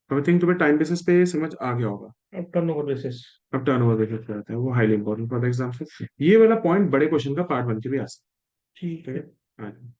आई थिंक तुम्हें टाइम बेसिस पे समझ आ गया होगा। अब टर्नओवर बेसिस। अब टर्नओवर बेसिस पे आता है, वो highly important for the exam से। ये वाला पॉइंट बड़े क्वेश्चन का पार्ट बन के भी आ सकता ठीक है। है। ठीक है, आ जाओ।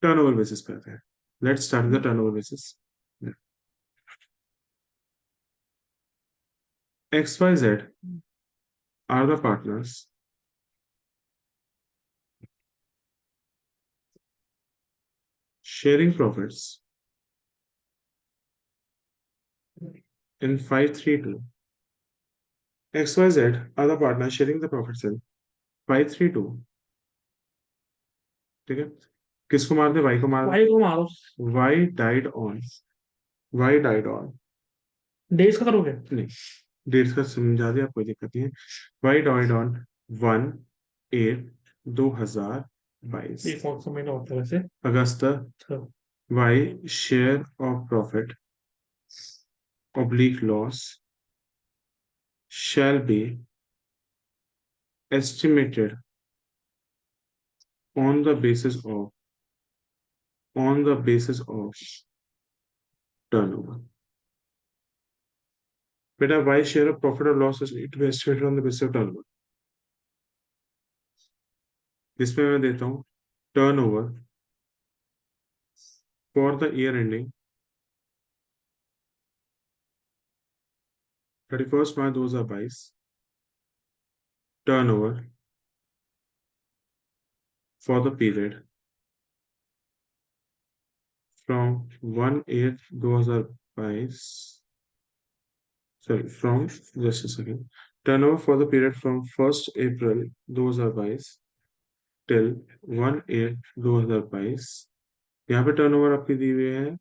टर्नओवर बेसिस पे आता है। Let's start the turnover basis. XYZ are the partners sharing profits in 532. XYZ are the partners sharing the profits in 532. ठीक है, किसको मार दे? Y को मार वाई दे। को मारो। Y died on, Y died on, days का करोगे? नहीं, डेट्स का समझा दिया, कोई दिक्कत नहीं है। Y died on 1/8/2022। ये कौन सा महीना होता है वैसे? अगस्त। अच्छा। Y share of profit oblique loss shall be estimated on the basis of, on the basis of turnover. बेटा, Y share of profit or loss is to be estimated on the basis of turnover। इसमें मैं देता हूँ turnover for the year ending 31 March 2022। turnover for the period from 1/8/2022, sorry, from, just a second, turnover for the period from 1st April 2022 till 1/8/2022। यहाँ पे टर्नओवर आपकी दी हुई है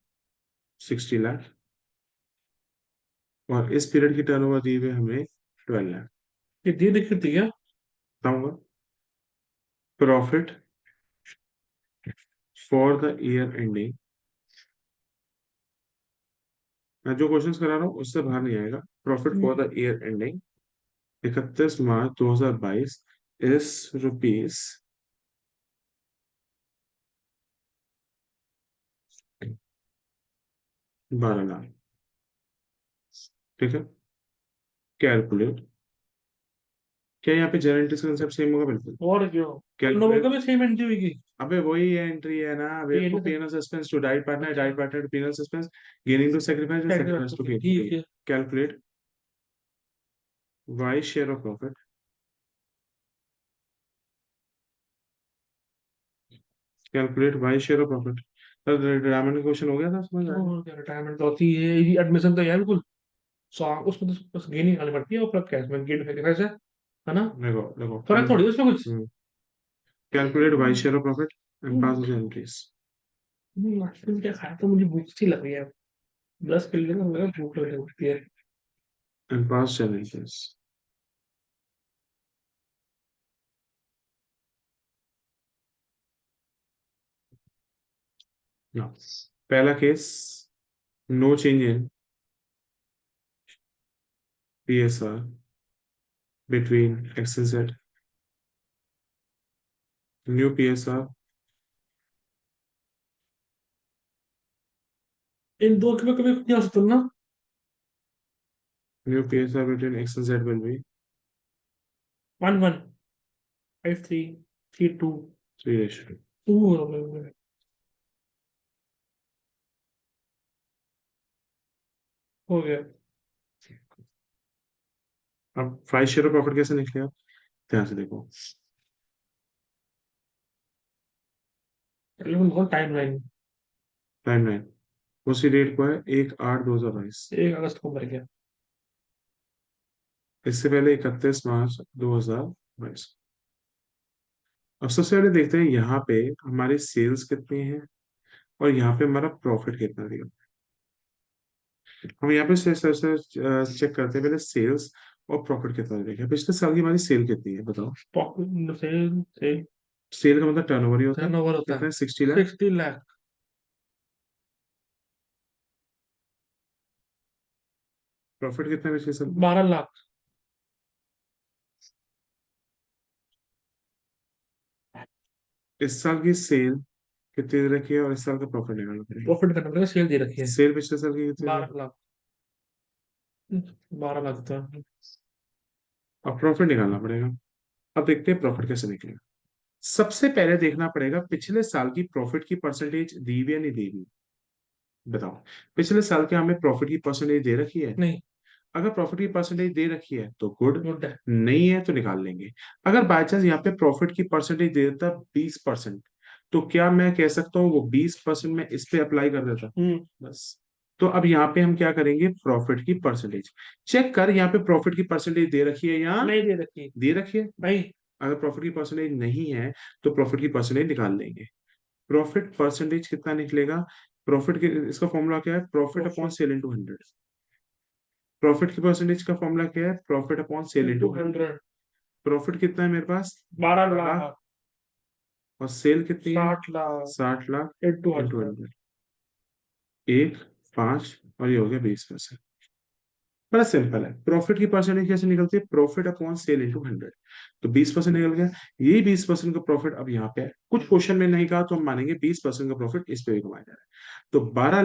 60 लाख, और इस पीरियड की टर्नओवर दी हुई है हमें 12 लाख। ये दी दिक्कत है क्या? बताऊंगा। Profit for the year ending, मैं जो क्वेश्चंस करा रहा हूँ उससे बाहर नहीं आएगा। Profit for the year ending 31 March 2022 is ₹12 lakh. ठीक है, कैलकुलेट क्या यहाँ पे जनरल एंट्री कंसेप्ट सेम होगा? बिल्कुल। और क्यों? टर्नओवर का कैलकुलेट, भी सेम एंट्री होगी। अबे वही एंट्री है ना, तो वेयर ये टू नहीं pen suspense to died partner, अच्छा, died partner to pen suspense, gaining to sacrifice, sacrifice to gain. ठीक है। Calculate Y share of profit, calculate Y share of profit. Retirement का क्वेश्चन हो गया था, समझ आया? तो क्या रिटायरमेंट तो होती है, एडमिशन तो यार बिल्कुल। सो उसमें तो बस गेन निकालनी पड़ती है, और प्लस कैश में गेन है ना। देखो देखो फर्क थोड़ी है उसमें कुछ। Calculate Y share of profit and pass the entries नाश्ते में क्या खाया, तो मुझे भूख सी लग रही है। 10 किलो लेना, मुझे भूख लगती है। And pass the entries. पहला case, no change in PSR between X and Z. New PSR, इन दो में कभी नहीं हो सकता ना। new PSR between X and Z will be 1-1, 5-3, 3-2। 3:2. हो गया। अब 5 शेयर ऑफ प्रॉफिट कैसे निकलेगा? ध्यान से देखो। Time line. टाइमलाइन उसी डेट को है, 1/8/2022। 1 अगस्त को मर गया। इससे पहले 31 मार्च 2022। अब सबसे पहले देखते हैं यहाँ पे हमारी सेल्स कितनी है और यहाँ पे हमारा प्रॉफिट कितना दिया। हम यहाँ पे चेक करते हैं, पहले सेल्स और प्रॉफिट कितना दिया। पिछले साल की हमारी सेल कितनी है बताओ? से सेल का मतलब टर्नओवर ही होता है। टर्नओवर होता कितना है है? 60 लाख। 60 लाख। प्रॉफिट कितना है पिछले साल? 12 लाख। इस साल की सेल कितनी दे रखी है और इस साल का प्रॉफिट निकालना पड़ेगा। प्रॉफिट करना पड़ेगा, सेल दे रखी है। सेल पिछले साल की कितनी थी? 12 लाख। 12 लाख तो अब प्रॉफिट निकालना पड़ेगा। अब देखते हैं प्रॉफिट कैसे निकलेगा। सबसे पहले देखना पड़ेगा पिछले साल की प्रॉफिट की परसेंटेज दी हुई या नहीं दी हुई। बताओ, पिछले साल के हमें प्रॉफिट की परसेंटेज दे रखी है? नहीं। अगर प्रॉफिट की परसेंटेज दे रखी है तो गुड, गुड है। नहीं है तो निकाल लेंगे। अगर बाय चांस यहाँ पे प्रॉफिट की परसेंटेज दे देता 20%, तो क्या मैं कह सकता हूँ वो 20% में इस पे अप्लाई कर देता? बस। तो अब यहाँ पे हम क्या करेंगे, प्रॉफिट की परसेंटेज चेक कर, यहाँ पे प्रॉफिट की परसेंटेज दे रखी है या नहीं दे रखी। दे रखी है? नहीं। अगर प्रॉफिट की परसेंटेज नहीं है तो प्रॉफिट की परसेंटेज निकाल लेंगे। प्रॉफिट परसेंटेज कितना निकलेगा? प्रॉफिट के इसका फॉर्मूला क्या है? Profit upon profit sale into 100। Profit की परसेंटेज का फॉर्मूला क्या है? Profit upon sale into into 100। 100। Profit कितना है मेरे पास? 12 लाख। 12। और सेल कितनी है? 60 लाख 60 लाख इंटू इंटू 100। 100। 1, 5 और ये हो गया 20%। बड़ा सिंपल है। प्रॉफिट की परसेंटेज कैसे निकलती है? Profit upon sale into 100। तो 20% निकल गया। यही 20% का प्रॉफिट अब यहाँ पे है। कुछ क्वेश्चन में नहीं कहा तो हम मानेंगे 20% का प्रॉफिट इस पे भी कमाया जा रहा है। तो 12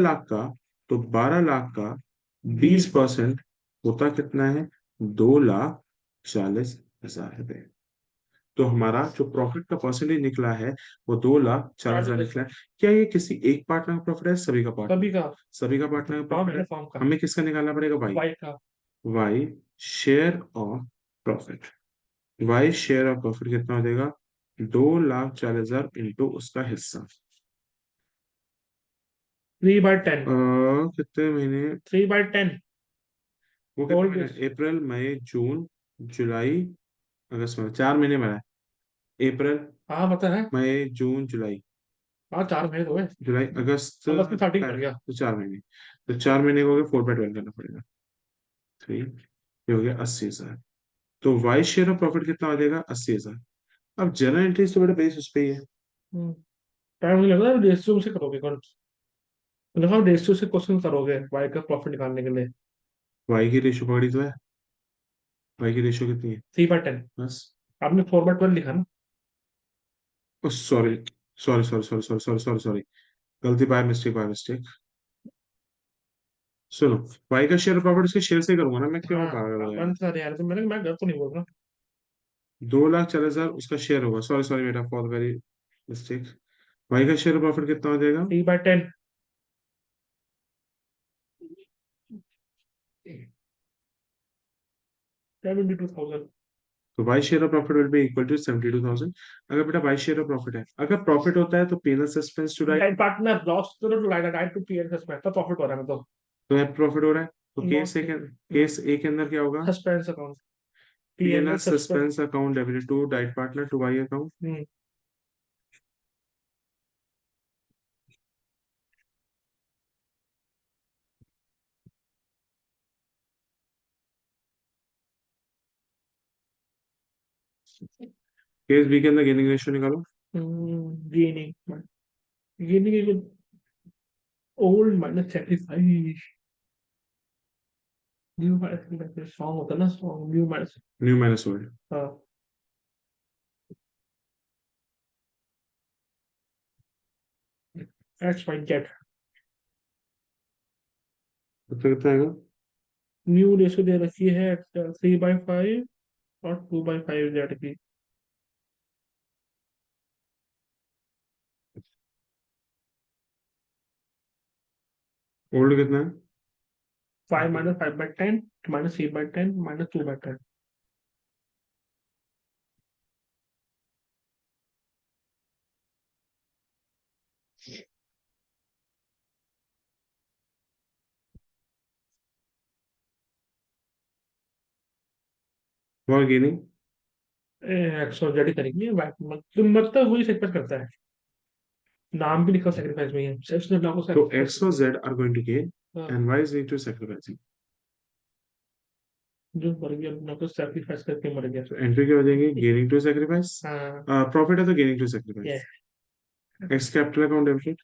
लाख का, 20% होता कितना है? 2,40,000 रुपए। तो हमारा जो प्रॉफिट का परसेंटेज निकला है वो 2,40,000 निकला है। क्या ये किसी एक पार्टनर का प्रॉफिट है, सभी का सभी पार्टनर? का। सभी का पार्टनर का फॉर्म प्रॉफिट है ना, है। फॉर्म का। हमें किसका निकालना पड़ेगा भाई? वाई का। Y share of profit. Y share of profit कितना हो जाएगा? 2,40,000 इंटू उसका हिस्सा। 3/10। कितने महीने? 3/10। वो कितने होल महीने? केस। अप्रैल, मई, जून, जुलाई, अगस्त में 4 महीने में है। अप्रैल, हाँ पता है। मई, जून, जुलाई। हाँ 4 महीने तो है। जुलाई, अगस्त, अगस्त में स्टार्टिंग कर गया। तो 4 महीने। तो 4 महीने को हो गया, 4/12 करना पड़ेगा। 3, ये हो गया 80,000। तो वाई शेयर ऑफ प्रॉफिट कितना हो जाएगा? 80,000। अब जनरल एंट्रीज तो बड़े बेस उस पे ही है। टाइम नहीं लगता, रेशियो से करोगे कौन। मतलब हम रेशियो से क्वेश्चन करोगे वाई का प्रॉफिट निकालने के लिए। वाई की रेशियो पकड़ी तो है। वाई की रेशियो कितनी है? 3/10। बस। आपने 4/12 लिखा ना। Sorry sorry sorry sorry sorry sorry sorry sorry, गलती, बाय मिस्टेक, बाय मिस्टेक। सुनो, वाई का शेयर प्रॉफिट उसके शेयर से ही करूंगा ना, मैं क्यों हाँ पागल हो गया? अपन सर यार, तो मैं गलत तो नहीं बोल रहा। 2,40,000 उसका शेयर होगा, सॉरी सॉरी बेटा, फॉर वेरी मिस्टेक। भाई का शेयर प्रॉफिट कितना हो जाएगा? 3/10। 72,000। तो Y share of profit will be equal to 72,000। अगर बेटा बाई शेयर ऑफ प्रॉफिट है, अगर प्रॉफिट होता है तो P and L suspense to right. Died partner loss तो right to P and suspense तो प्रॉफिट हो रहा है मतलब। तो प्रॉफिट हो रहा है, तो लॉस केस ए के अंदर क्या होगा? Suspense account. P and PNL L suspense. Suspense account debited to died partner to by account. Case B के अंदर गेनिंग रेशियो निकालो। Gaining. Gaining old minus sacrifice. New minus strong होता है ना, strong new minus. New minus old. हाँ। X Y Z. कितना कितना आएगा? न्यू रेशियो दे रखी है 3/5 और 2/5 जेड की। ओल्ड कितना है? 5 माइनस 5/10 माइनस 3/10 माइनस 2/10। और गेनिंग? एक्स और जेड ही करेंगे मतलब वही सेक्रीफाइस करता है। नाम भी लिखा सेक्रीफाइस में ही है, सिर्फ उसने नाम को तो sacrifice एक्स और Z are going to gain हाँ, and Y is need to sacrificing. जो मर गया ना को सेक्रीफाइस करके मर गया। तो एंट्री क्या हो जाएंगे? Gaining to sacrifice. हाँ। प्रॉफिट है तो गेनिंग टू ये sacrifice. X capital account debited,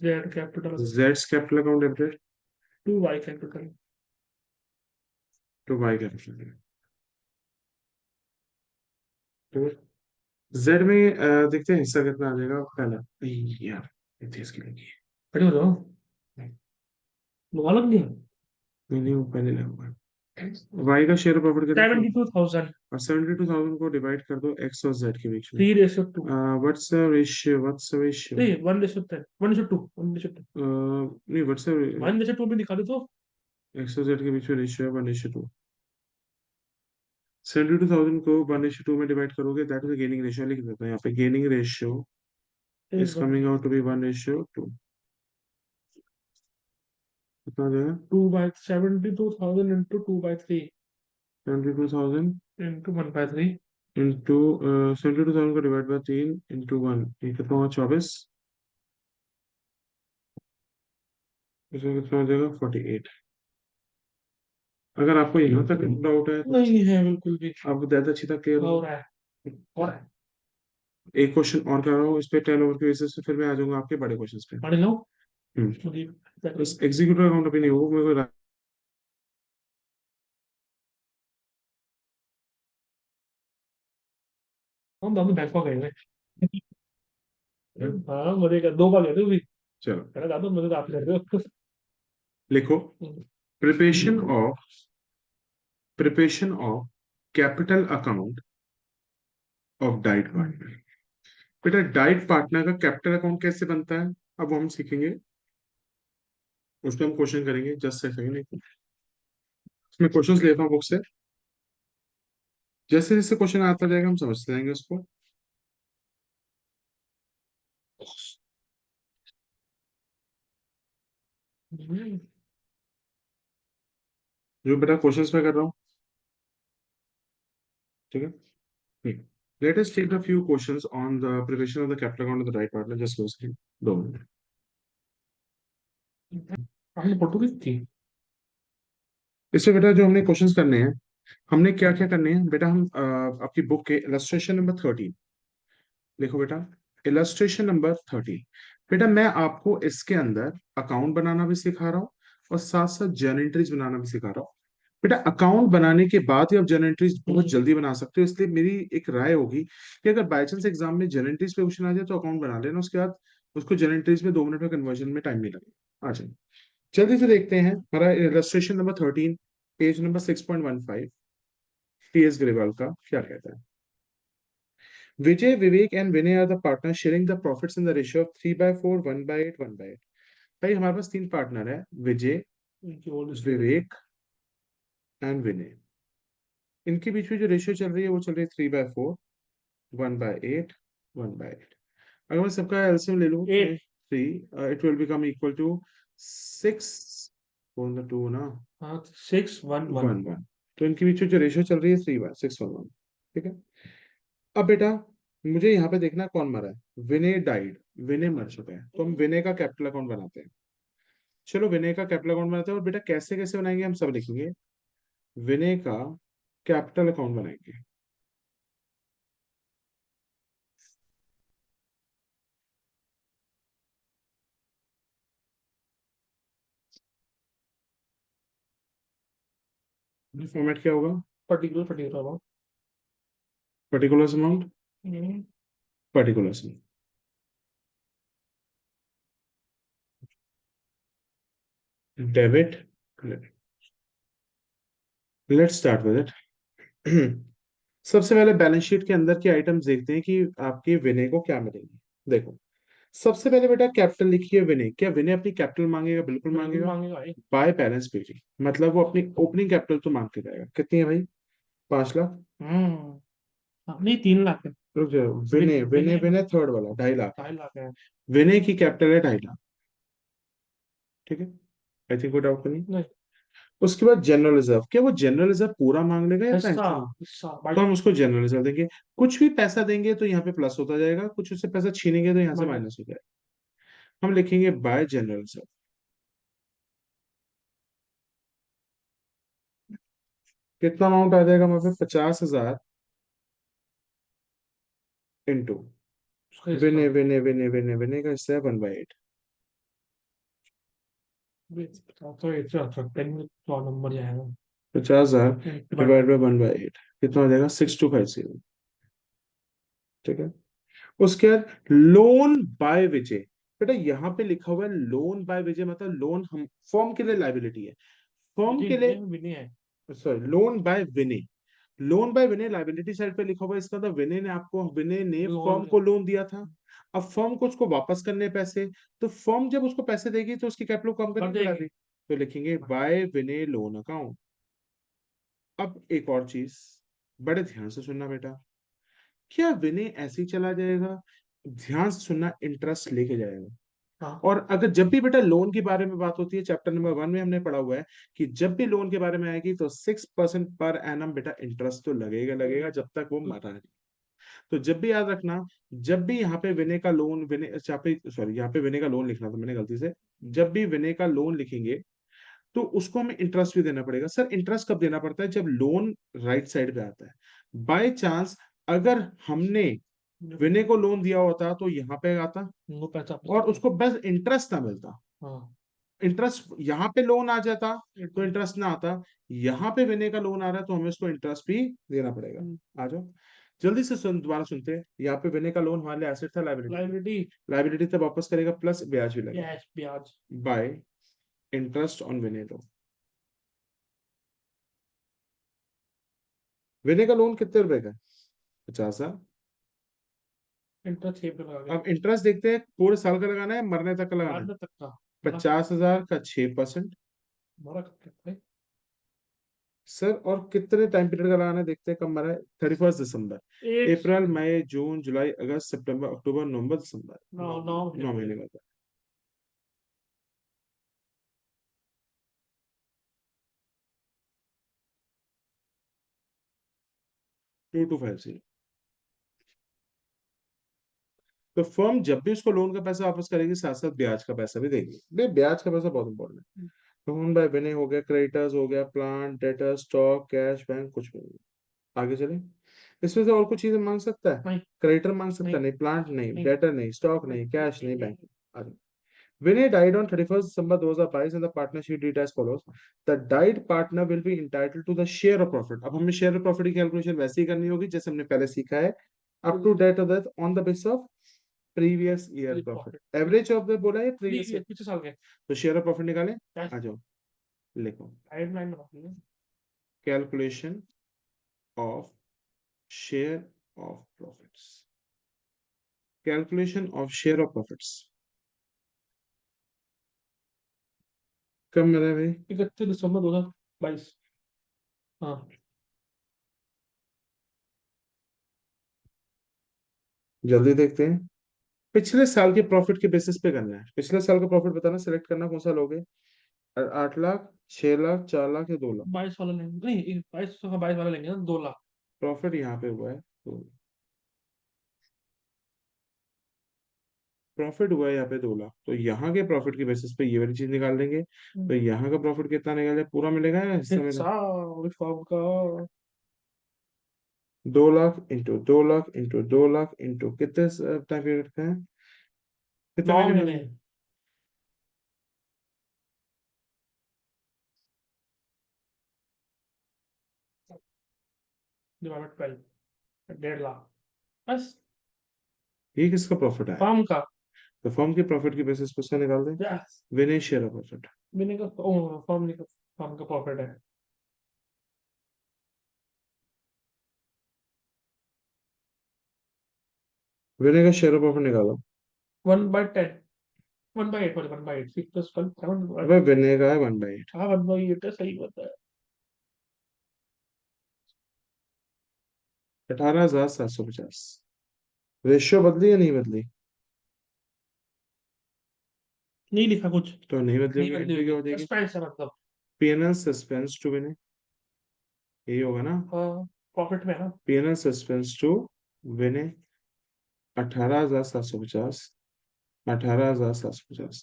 Z capital. जेड्स capital account debited 2y capital. To Y capital. तो जेड में देखते हैं हिस्सा कितना आ जाएगा पहला। यार इतने इसकी लगी है। खड़े हो जाओ। मुबालक नहीं। नहीं नहीं, वो पहले लगा हुआ है। वाई का शेयर प्रॉफिट कितना था? 72,000। और 72,000 को डिवाइड कर दो एक्स और जेड के बीच में। 3/2। What's the ratio? What's the ratio? नहीं 1/10 1/2 1/2। नहीं, व्हाट्स द 1/2 भी दिखा दे तो। एक्स और जेड के बीच में रेशियो है 1:2। 72,000 को 1:2 में डिवाइड करोगे, दैट इज गेनिंग रेशियो लिख देता हूँ यहाँ पे। Gaining ratio is coming out to be 1:2। कितना आ जाएगा? 72,000 इंटू 2/3 72,000 इंटू 1/3। इंटू 72,000 को डिवाइड बाय 3 इंटू 1, ये कितना हुआ? 24। इसमें कितना हो जाएगा? 48। अगर आपको यहाँ तक डाउट है तो नहीं है बिल्कुल भी। आपको ज्यादा अच्छी तक क्लियर हो हो। रहा है। हो रहा है। एक क्वेश्चन और कर रहा हूँ इस पे टर्न ओवर के बेसिस पे, फिर मैं आ जाऊंगा आपके बड़े क्वेश्चन पे। पढ़ लो। बस एग्जीक्यूटिव अकाउंट अभी नहीं हो मेरे को। हम दोनों बैंकॉक गए हुए। हाँ मुझे 2 बार गए थे भी। चलो कहना दादा मुझे तो आप ले रहे हो। लिखो। Preparation of capital account of diet partner. बेटा डाइट पार्टनर का कैपिटल अकाउंट कैसे बनता है, अब वो हम सीखेंगे। उस पर हम क्वेश्चन करेंगे, जस्ट सेकंड। इसमें क्वेश्चंस लेता हूँ बुक से, जैसे जैसे क्वेश्चन आता जाएगा हम समझते जाएंगे उसको। जो बेटा क्वेश्चंस में कर रहा हूँ, ठीक है। Let us take a few questions on the preparation of the capital account of the right partner. Just close it. 2 minute. हमने पोर्टुगीज थी। इससे बेटा जो हमने क्वेश्चंस करने हैं, हमने क्या क्या करने हैं बेटा, हम आपकी बुक के इलस्ट्रेशन नंबर 13 देखो बेटा। इलस्ट्रेशन नंबर 13 बेटा, मैं आपको इसके अंदर अकाउंट बनाना भी सिखा रहा हूँ और साथ साथ जर्नल एंट्रीज बनाना भी सिखा रहा हूँ। बेटा अकाउंट बनाने के बाद ही आप जर्नल एंट्रीज बहुत जल्दी बना सकते हो, इसलिए मेरी एक राय होगी कि अगर बाई चांस एग्जाम में जर्नल एंट्रीज पे क्वेश्चन आ जाए तो अकाउंट बना लेना, उसके बाद उसको जर्नल एंट्रीज में 2 मिनट में कन्वर्जन में टाइम नहीं लगेगा। अच्छा जल्दी से देखते हैं हमारा illustration number 13, page number 6.15। TS Grewal का क्या कहता है। Vijay, Vivek and Vinay are the partner sharing the profits in the ratio of 3/4, 1/8, 1/8। भाई हमारे पास तीन पार्टनर है, विजय, विवेक एंड विनय। इनके बीच में जो रेशियो चल रही है वो चल रही है 3/4, 1/8, 1/8। अगर मैं सबका एलसीएम ले लूं, 3, it will become equal to 6 on the 2 ना, हाँ 6 1 1। 1 1। तो इनके बीच में जो रेशियो चल रही है 3/6 1 1। ठीक है। अब बेटा मुझे यहाँ पे देखना है कौन मरा है। विनय डाइड, विनय मर चुका है, तो हम विनय का कैपिटल अकाउंट बनाते हैं। चलो विनय का कैपिटल अकाउंट बनाते हैं, और बेटा कैसे कैसे बनाएंगे हम सब लिखेंगे। विनय का कैपिटल अकाउंट बनाएंगे। फॉर्मेट क्या होगा, particular amount. Particular amount, particular amount, debit, let's start with it. सबसे पहले बैलेंस शीट के अंदर के आइटम्स देखते हैं कि आपके विनय को क्या मिलेंगे। देखो सबसे पहले बेटा कैपिटल लिखिए विनय। क्या विनय अपनी कैपिटल मांगेगा? बिल्कुल मांगेगा। मांगेगा। बाय बैलेंस पेज, मतलब वो अपनी ओपनिंग कैपिटल तो मांग के जाएगा। कितनी है भाई? 5 लाख। नहीं 3 लाख है। रुक जाओ, विनय विनय विनय थर्ड वाला 2.5 लाख। 2.5 लाख है। विनय की कैपिटल है 2.5 लाख। ठीक है, आई थिंक कोई डाउट नहीं। नहीं उसके बाद जनरल रिजर्व, क्या वो जनरल रिजर्व पूरा मांग लेगा या हिस्सा फ्रैक्शन? हिस्सा तो हम उसको जनरल रिजर्व देंगे। कुछ भी पैसा देंगे तो यहाँ पे प्लस होता जाएगा, कुछ उससे पैसा छीनेंगे तो यहाँ से माइनस। माइनस हो जाएगा। हम लिखेंगे बाय जनरल रिजर्व। कितना अमाउंट आ जाएगा वहां पे? 50,000 इंटू उसका हिस्सा। विनय विनय विनय विनय विनय का हिस्सा है 1/8। तो एक सौ 10 नंबर जाएगा। 50,000 डिवाइड डिवाइड बाय 1/8 कितना हो जाएगा? 6250। ठीक है। उसके बाद लोन बाय विजय। बेटा यहाँ पे लिखा हुआ है लोन बाय विजय, मतलब लोन हम फॉर्म के लिए लाइबिलिटी है, फॉर्म के लिए। विनय है। Sorry, loan by Vinay. Loan by Vinay liability side पे लिखा हुआ है, इसका मतलब विनय ने फर्म लोन। को लोन दिया था। अब फर्म को उसको वापस करने हैं पैसे, तो फर्म जब उसको पैसे देगी तो उसकी कैपिटल कम कर करने की देगी। लाइबिलिटी। तो लिखेंगे बाय विनय लोन अकाउंट। अब एक और चीज, बड़े ध्यान से सुनना बेटा। क्या विनय ऐसे ही चला जाएगा? ध्यान से सुनना, इंटरेस्ट लेके जाएगा। हाँ। और अगर जब भी बेटा लोन के बारे में बात होती है, चैप्टर नंबर 1 में हमने पढ़ा हुआ है कि जब भी लोन के बारे में आएगी तो 6% पर एनम बेटा इंटरेस्ट तो लगेगा लगेगा जब तक वो मरा नहीं। तो जब भी याद रखना, जब भी यहाँ पे विनय का लोन, विनय यहाँ पे सॉरी यहाँ पे विनय का लोन लिखना था मैंने गलती से। जब भी विनय का लोन लिखेंगे तो उसको हमें इंटरेस्ट भी देना पड़ेगा। सर इंटरेस्ट कब देना पड़ता है? जब लोन राइट साइड पे आता है। बाय चांस अगर हमने विनय को लोन दिया होता तो यहाँ पे आता वो पैसा और उसको बस इंटरेस्ट ना मिलता। हाँ। इंटरेस्ट यहाँ पे लोन आ जाता तो इंटरेस्ट ना आता। यहाँ पे विनय का लोन आ रहा है तो हमें उसको इंटरेस्ट भी देना पड़ेगा। आ जाओ जल्दी से दोबारा सुनते हैं। यहाँ पे विनय का लोन हमारे लिए एसेट था, लाइबिलिटी? लाइबिलिटी। लाइबिलिटी तब वापस करेगा, प्लस ब्याज भी लगेगा। ब्याज। By interest on Vinay loan. Vinay का लोन कितने रुपए का है? 50,000। इंटरेस्ट 6 पे लगा के। अब इंटरेस्ट देखते हैं, पूरे साल का लगाना है मरने तक का लगाना है? आठ तक का। 50,000 का 6%। हमारा कितना है? सर और कितने टाइम पीरियड का लगाना है देखते हैं, कब मरा है? 31 दिसंबर। एक अप्रैल, मई, जून, जुलाई, अगस्त, सितंबर, अक्टूबर, नवंबर, दिसंबर। 9 महीने का था। 2250। तो फर्म जब भी उसको लोन का पैसा वापस करेगी साथ साथ ब्याज का पैसा भी देगी। ब्याज का पैसा बहुत इंपॉर्टेंट है। लोन बाय विनय हो गया, क्रेडिटर्स हो गया, plant, debtor, stock, cash, bank, कुछ भी नहीं। आगे चले। इसमें से और कुछ चीजें मांग सकता है? नहीं। क्रेडिटर मांग सकता है? नहीं। नहीं। प्लांट नहीं, नहीं। डेटर नहीं, स्टॉक नहीं, कैश नहीं, बैंक नहीं। Vinay died on 31st December 2022 and the partnership deed as follows. The died partner will be entitled to the share of profit. अब हमें शेयर ऑफ प्रॉफिट की कैलकुलेशन वैसे ही करनी होगी जैसे हमने पहले सीखा है। Up to date of death on the base of previous year profit. Average of the बोला है प्रीवियस ईयर। पिछले साल के। तो शेयर ऑफ प्रॉफिट निकालें। कैश आ जाओ लिखो गाइडलाइन में रखी है। Calculation of share of profits. Calculation of share of profits. कब मिला भाई? 31 दिसंबर 2022। हाँ, जल्दी देखते हैं। पिछले साल के प्रॉफिट के बेसिस पे करना है। पिछले साल का प्रॉफिट बताना, सिलेक्ट करना कौन सा लोगे। 8 लाख, 6 लाख, 4 लाख या 2 लाख। 22 वाला लेंगे, नहीं 22 का 22 वाला लेंगे ना, 2 लाख। प्रॉफिट यहाँ पे हुआ है तो प्रॉफिट हुआ है यहाँ पे 2 लाख, तो यहाँ के प्रॉफिट के बेसिस पे ये वाली चीज निकाल देंगे। तो यहाँ का प्रॉफिट कितना निकाले, पूरा मिलेगा या हिस्सा मिलेगा? हिसाब फॉर्म का 2 lakh into 2 lakh into 2 lakh into कितने टाइम पीरियड का है, कितने 9 महीने महीने बनेंगे? डिवाइडेड 12, 1.5 लाख बस। ये किसका प्रॉफिट है? फॉर्म का। तो फर्म के प्रॉफिट के बेसिस पे उसका निकाल दें। Yes. Vinay share of profit. मैंने का फॉर्म का प्रॉफिट है। विनय का शेयर ऑफ प्रॉफिट निकालो। 1/10, 1/8, सॉरी 1/8, 6 + 1 7। अबे विनय का है 1/8। हाँ 1/8 है, सही बता है। 18,750। रेशियो बदली या नहीं बदली? नहीं लिखा कुछ। तो नहीं बदली नहीं होगी, बदली एंट्री क्या होगी, हो जाएगी? सस्पेंस है मतलब। पीएनएल सस्पेंस टू विनय, यही होगा ना? हाँ, प्रॉफिट में है ना। पीएनएल सस्पेंस टू विनय 18,750, 18,750।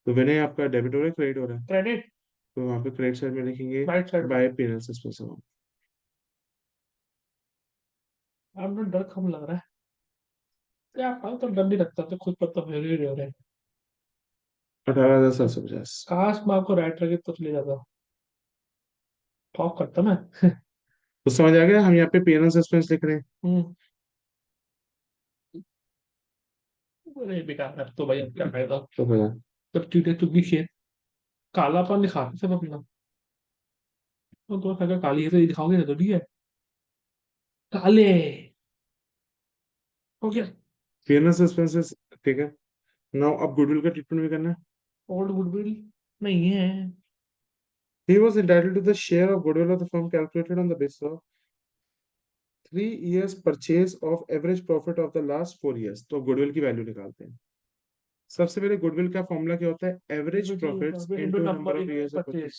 तो विनय आपका डेबिट हो रहा है, क्रेडिट हो रहा है? क्रेडिट। तो वहां पे क्रेडिट साइड में लिखेंगे राइट साइड में। By PNL suspense amount. अब तो डर कम लग रहा है। क्या पता, तो डर नहीं लगता, तो खुद पता हो रही हो रहा है। 18,750। काश मैं आपको राइट लगे तो ले जाता। टॉप करता मैं। तो समझ आ गया, हम यहाँ पे पीएनएल सस्पेंस लिख रहे हैं। हम्म। अरे बेकार है तो भाई, अब क्या फायदा। तो भैया तब चीटें चुगी खेत। कालापन दिखाते सब अपना। तो अगर काली है तो ये दिखाओगे तो ठीक है। काले हो गया। पीएनएल सस्पेंस, ठीक है। नाउ अब गुडविल का ट्रीटमेंट भी करना है। ओल्ड गुडविल नहीं है। He was entitled to the share of goodwill of the firm calculated on the basis of 3 years purchase of average profit of the last 4 years। तो गुडविल की वैल्यू निकालते हैं। सबसे पहले गुडविल का फॉर्मूला क्या होता है? Average profits into into number number of in years of purchase. Purchase.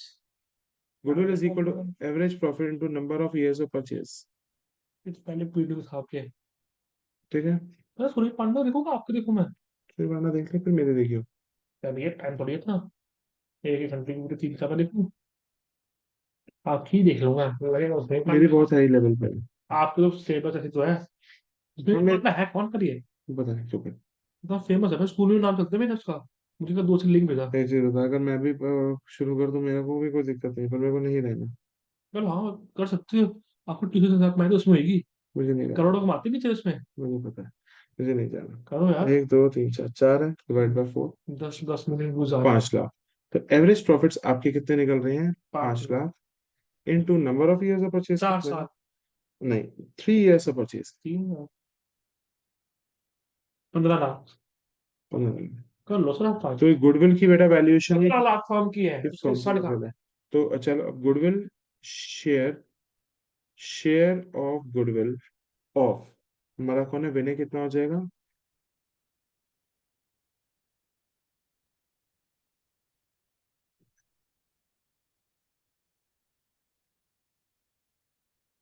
Goodwill is equal to average profit into number of years of purchase. पहले पीडीएफ दिखा के। ठीक है, बस सूर्य पांडव देखूंगा, आपके देखूं मैं। फिर गाना देख ले, फिर मेरे देखियो। यार ये टाइम थोड़ी है इतना। एक एक घंटे की पूरी 3 साल देखूं। आपकी देख लूंगा, लगेगा उसमें मेरी पांडव। बहुत हाई लेवल पे है। आपके तो सिलेबस ऐसे तो है। हाँ इसमें मैं पता है कौन करिए। बता नहीं चुप है। इतना फेमस है, मैं स्कूल में नाम चलते मैंने उसका। मुझे तो 2 से लिंक भेजा। एक चीज बता, अगर मैं भी शुरू कर दूं, मेरे को भी कोई दिक्कत नहीं, पर मेरे को नहीं रहना। चल हाँ, कर सकते हो। आपको ट्यूशन के साथ मैं तो उसमें होगी। मुझे नहीं रहना। करोड़ों कमाती नीचे उसमें। मुझे पता है, मुझे नहीं जाना। करो यार। 1 2 3 4, 4 है, डिवाइड बाय 4। 10 10 मिनट गुजारा। 5 लाख। तो एवरेज प्रॉफिट्स आपके कितने निकल रहे हैं? 5 5 lakh into number of years of purchase चार कितना है? साल नहीं, 3 years of purchase. 3 15 lakh. 15 lakh. कर लो सर आप 5। तो गुडविल की बेटा वैल्यूएशन ही 15 लाख फॉर्म की है, किस उसके फॉर्म हिस्सा की लिखा। गुडविल है? तो चलो अब goodwill share, share of goodwill of हमारा कौन है, विनय, कितना हो जाएगा?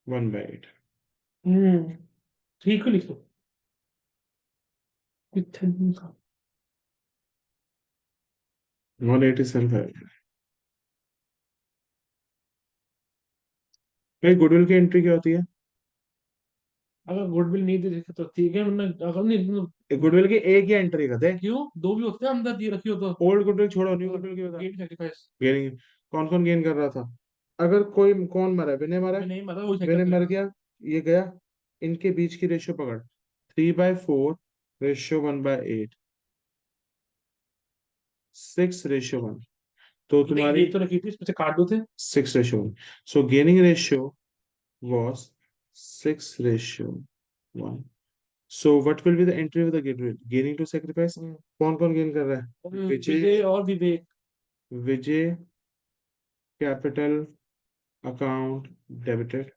One by eight. हम्म। ठीक है, लिखो। कितने का? 187। भाई गुडविल की एंट्री क्या होती है? अगर गुडविल नहीं दे देखे तो ठीक है, वरना अगर नहीं तो। गुडविल की एक ही एंट्री का थे। क्यों, दो भी होते हैं अंदर दिए रखी हो तो। ओल्ड गुडविल छोड़ो, न्यू गुडविल की बता। Gate sacrifice. गेनिंग, कौन कौन गेन कर रहा था? अगर कोई, कौन मरा है? विनय मरा मैं है। नहीं मरा, वही विनय मर सेक्रीफाइस। गया, ये गया। इनके बीच की रेशियो पकड़, 3/4 रेशियो 1/8, 6/1। तो नहीं तुम्हारी ये तो रखी थी, इसमें से काट दो थे। 6/1। So gaining ratio was 6:1. So what will be the entry of the goodwill? Gaining to sacrifice. कौन कौन गेन कर रहा है? विजय और Vivek. Vijay capital account debited.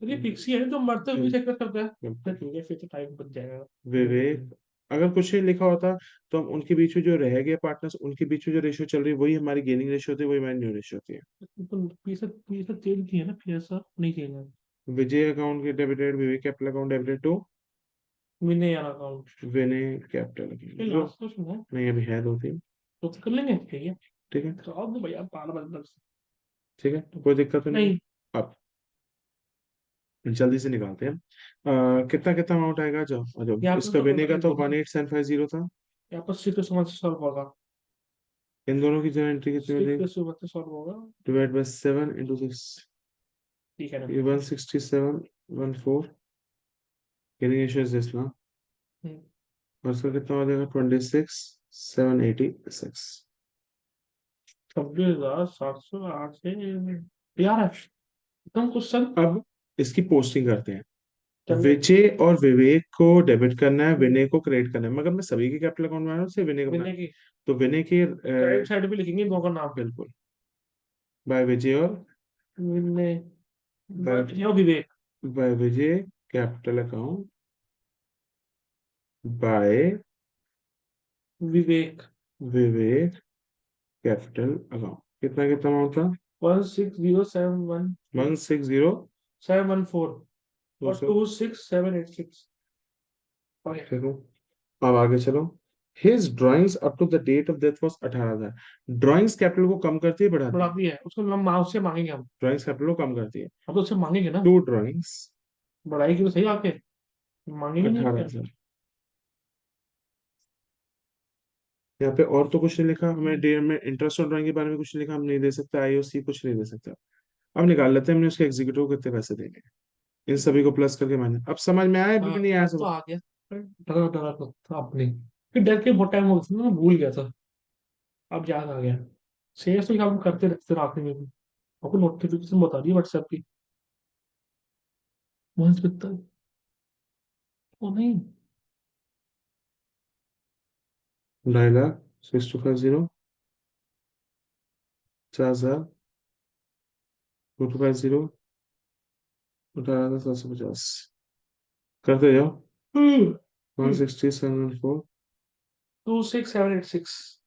ये फिक्स ही है, जो मरते हुए चेक करते हैं। ठीक है, फिर तो टाइम बच जाएगा। विवेक, अगर कुछ नहीं लिखा होता तो हम उनके बीच में जो रह गए पार्टनर्स, उनके बीच में जो रेशियो चल रही है वही हमारी गेनिंग रेशियो होती है, वही हमारी न्यू रेशियो होती है। तो पीछे चेंज किया ना, फिर ऐसा नहीं चेंज है। विजय अकाउंट के debited, Vivek capital account debited to Vinay यार अकाउंट। विनय कैपिटल ये जो लास्ट क्वेश्चन है, नहीं अभी है 2-3। तो कर लेंगे। ठीक है, ठीक है, तो अब तो भैया 12 बजे तक। ठीक है, तो कोई दिक्कत तो नहीं। नहीं, अब जल्दी से निकालते हैं। कितना कितना अमाउंट आएगा? जो जो यहाँ पे इसका तो विनय का तो 18750 था। यहाँ पर 6 से सॉल्व होगा। इन दोनों की जो एंट्री कितनी हो जाएगी? 6 से सॉल्व होगा। डिवाइड बाय 7 इंटू 6, ठीक है ना। ये 16714। गेनिंग रेशियो इज दिस ना, हम्म, और इसका कितना हो जाएगा? 26786। 26,708 से यार है। तुम क्वेश्चन अब इसकी पोस्टिंग करते हैं। चलो। विजय और विवेक को डेबिट करना है, विनय को क्रेडिट करना है, मगर मैं सभी के कैपिटल अकाउंट बनाना है, सिर्फ विनय का बनाना विनय है। की तो विनय के राइट साइड पे लिखेंगे दोनों का नाम। बिल्कुल, बाय विजय और विनय, बाय विनय और Vivek. Vijay capital account by Vivek. Vivek capital account. कितना कितना अमाउंट था? 16071714 160। और 26786। देखो, अब आगे चलो। His drawings up to the date of death was 18,000। Drawings capital को कम करती है बढ़ाती है? बढ़ाती है, उसको हम उससे मांगेंगे हम। ड्राइंग्स कैपिटल को कम करती है। हम तो उससे मांगेंगे ना। टू ड्राइंग्स बढ़ाई की तो सही आके मांगेंगे नहीं क्या। 18,000। यहाँ पे और तो कुछ नहीं लिखा, हमें डे में इंटरेस्ट और ड्राइंग के बारे में कुछ नहीं लिखा, हम नहीं दे सकते, आईओसी कुछ नहीं दे सकता। अब निकाल लेते हैं हमने उसके एग्जीक्यूटिव को कितने पैसे देंगे, इन सभी को प्लस करके। मैंने अब समझ में आया हाँ, बिल्कुल नहीं आया अब तो सब? आ गया। डरा डरा तो था अपने, फिर डर के बहुत टाइम हो गया था, मैं भूल गया था। अब याद आ गया। शेयर तो हम करते रहते थे आखिरी में भी। आपको नोटिफिकेशन बता दी व्हाट्सएप की। वंश मित्तल। ओ नहीं। 2,50,000, 6250, 50,000, 2,250, 18,750। करते जाओ। 160,714। 26786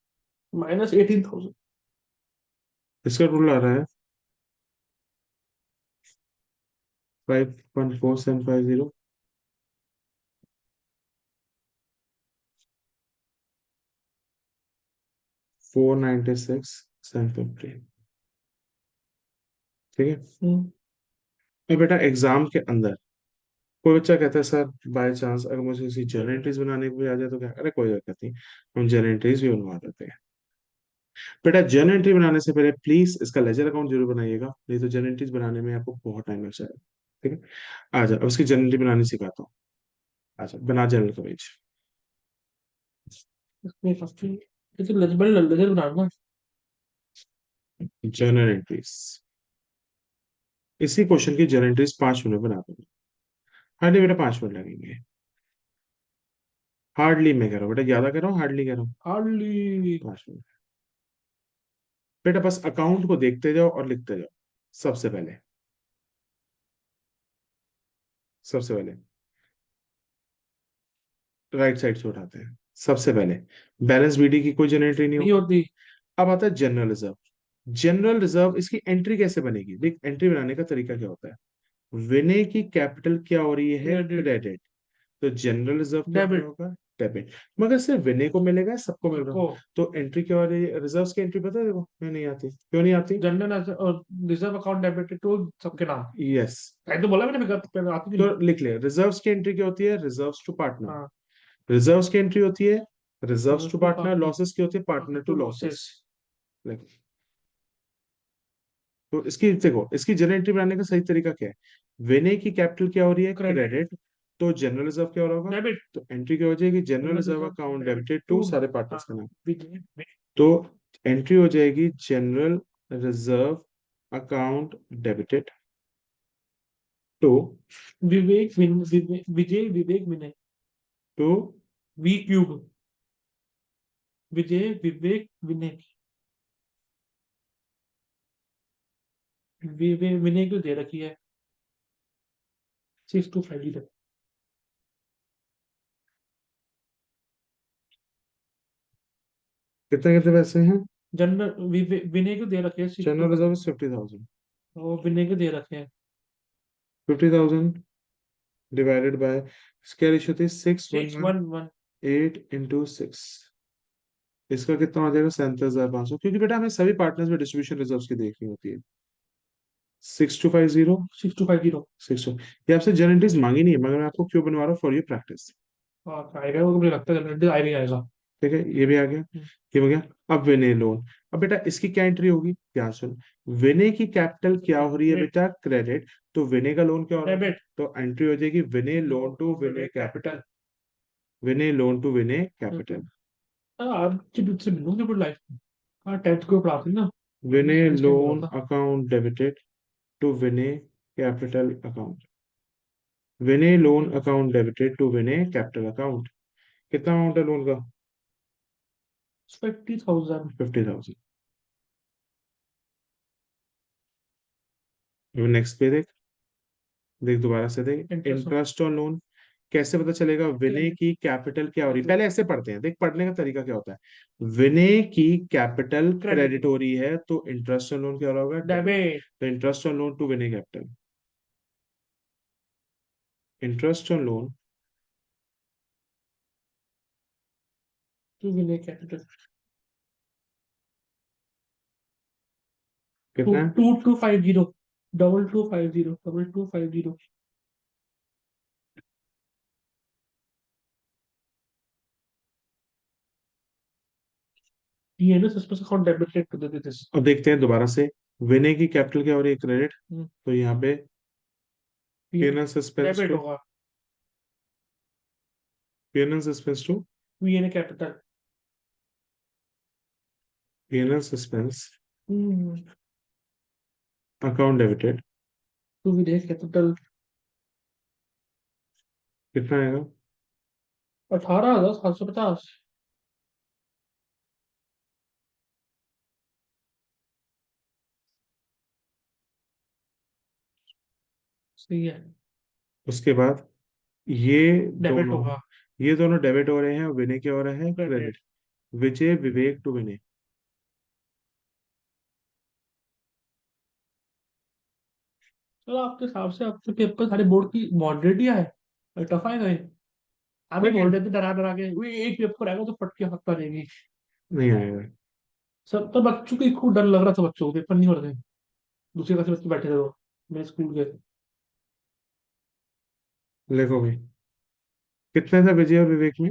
-18,000। इसका टोटल आ रहा है 5,14750। 496,750। ठीक है। अब बेटा एग्जाम के अंदर कोई बच्चा कहता है सर बाय चांस अगर मुझे किसी जर्नल एंट्रीज बनाने को भी आ जाए तो क्या? अरे कोई दिक्कत नहीं, हम जर्नल एंट्रीज भी बनवा देते हैं। बेटा जर्नल एंट्री बनाने से पहले प्लीज इसका लेजर अकाउंट जरूर बनाइएगा, नहीं तो जर्नल एंट्रीज बनाने में आपको बहुत टाइम लग जाएगा। ठीक है, आ जाओ अब इसकी जर्नल एंट्री बनानी सिखाता हूँ। अच्छा, बना जर्नल का पेज। इसमें फर्स्ट ये तो बड़े लल्ले बनाना। जर्नल एंट्रीज, इसी क्वेश्चन की जर्नल एंट्रीज 5 मिनट बना दूंगा। हार्डली बेटा 5 मिनट लगेंगे। हार्डली मैं कह रहा हूँ बेटा, ज्यादा कह रहा हूँ, हार्डली कह रहा हूँ। हार्डली। 5 मिनट। बेटा बस अकाउंट को देखते जाओ और लिखते जाओ। सबसे पहले, सबसे पहले राइट साइड से उठाते हैं। सबसे पहले बैलेंस बीडी की कोई जनरेटरी नहीं नहीं होगी। होती। अब आता है जनरल रिजर्व। जनरल रिजर्व इसकी एंट्री कैसे बनेगी? देख, एंट्री बनाने का तरीका क्या होता है। विनय की कैपिटल क्या हो रही है? क्रेडिट। क्रेडिट। तो जनरल रिजर्व क्या हो रहा डेबिट। होगा? डेबिट। मगर सिर्फ विनय को मिलेगा, सबको मिल रहा सबको। है। तो एंट्री क्या हो रही है? रिजर्व की एंट्री पता है देखो, मैं नहीं आती, क्यों नहीं आती? जनरल और रिजर्व अकाउंट डेबिट टू सबके नाम। यस। मैं तो बोला मैंने पहले आती तो नहीं। लिख ले, रिजर्व्स की एंट्री क्या होती है? Reserves to partner. हाँ। रिजर्व्स की एंट्री होती है reserves to to partner. Partner. Losses की होती है partner to to losses. Losses. तो इसकी देखो, इसकी जनरल एंट्री बनाने का सही तरीका क्या है। विनय की कैपिटल क्या हो रही है? क्रेडिट। क्रेडिट। तो जनरल रिजर्व क्या हो रहा होगा? डेबिट। तो एंट्री क्या हो जाएगी? General reserve reserve account debit debited to to. सारे हाँ। पार्टनर्स का नाम। तो एंट्री हो जाएगी general reserve account debited to Vijay Vivek Vinay. To V cube. Vijay Vivek Vinay. Vinay क्यों दे रखी है? 6 to 5 तक। कितने कितने पैसे हैं? जनरल विनय क्यों दे रखे हैं? Six to general reserve 50,000। और विनय क्यों दे रखे हैं? 50,000 डिवाइडेड बाय, इसका रेशियो थी six one six one one one 8 into 6। इसका कितना हो जाएगा? 37,500, क्योंकि बेटा हमें सभी पार्टनर्स में डिस्ट्रीब्यूशन रिजर्व्स की देखनी होती है। 6250। 6 to 5 0। 6 ये आपसे जनरलिटीज मांगी नहीं है, मगर मैं आपको क्यों बनवा रहा हूँ, फॉर योर प्रैक्टिस। हाँ आएगा वो, तो मुझे लगता है जनरेटिव आएगा ही आएगा। ठीक है, ये भी आ गया, ये हो गया। अब विनय लोन, अब बेटा इसकी क्या एंट्री होगी, ध्यान सुन। विनय की कैपिटल क्या हो रही है बेटा? क्रेडिट। तो विनय का लोन क्या हो रहा है? डेबिट। तो एंट्री हो जाएगी Vinay loan to Vinay capital. Vinay loan to Vinay capital. आपकी दूसरे बिंदु की लाइफ में। हाँ 10th को पढ़ाते हैं ना। विनय साइंस टाइम में लोन होता account debited to Vinay capital account. Vinay loan account debited to Vinay capital account. कितना अमाउंट है लोन का? 50,000। 50,000। नेक्स्ट पे देख, देख दोबारा से देख, इंटरेस्ट। Interest on loan. कैसे पता चलेगा विनय की कैपिटल क्या हो रही है? पहले ऐसे पढ़ते हैं, देख पढ़ने का तरीका क्या होता है। विनय की कैपिटल क्रेडिट। क्रेडिट हो रही है, तो इंटरेस्ट ऑन लोन क्या होगा? डेबिट। डेबिट। तो interest on loan to Vinay capital, interest on loan to Vinay capital. To कितना है? 2 2 5 0। 2250 2250। ये है ना suspense account debited to this. अब देखते हैं दोबारा से, विनय की कैपिटल क्या हो रही है? क्रेडिट। तो यहाँ पे पीएनएल सस्पेंस डेबिट टू, होगा। PNL suspense to, Vinay capital. PNL suspense to account debited. Vinay capital. कितना आएगा? 18,750। सही है। उसके बाद ये डेबिट दोनों, होगा। ये दोनों डेबिट हो रहे हैं, विनय क्या हो रहा है? Credit. Credit. Vijay Vivek to Vinay. चलो आपके हिसाब से आपके पेपर सारे बोर्ड की मॉडरेट ही आए। टफ आएगा ये। हमें बोल रहे थे डरा डरा के, "वो एक पेपर आएगा तो फट के हफ्ता देगी।" नहीं आएगा। सब तो बच्चों को खूब डर लग रहा था, बच्चों को पेपर नहीं हो रहे थे। दूसरे क्लास में बच्चे बैठे थे वो, मेरे स्कूल के। देखो भाई, कितने था विजय और विवेक में?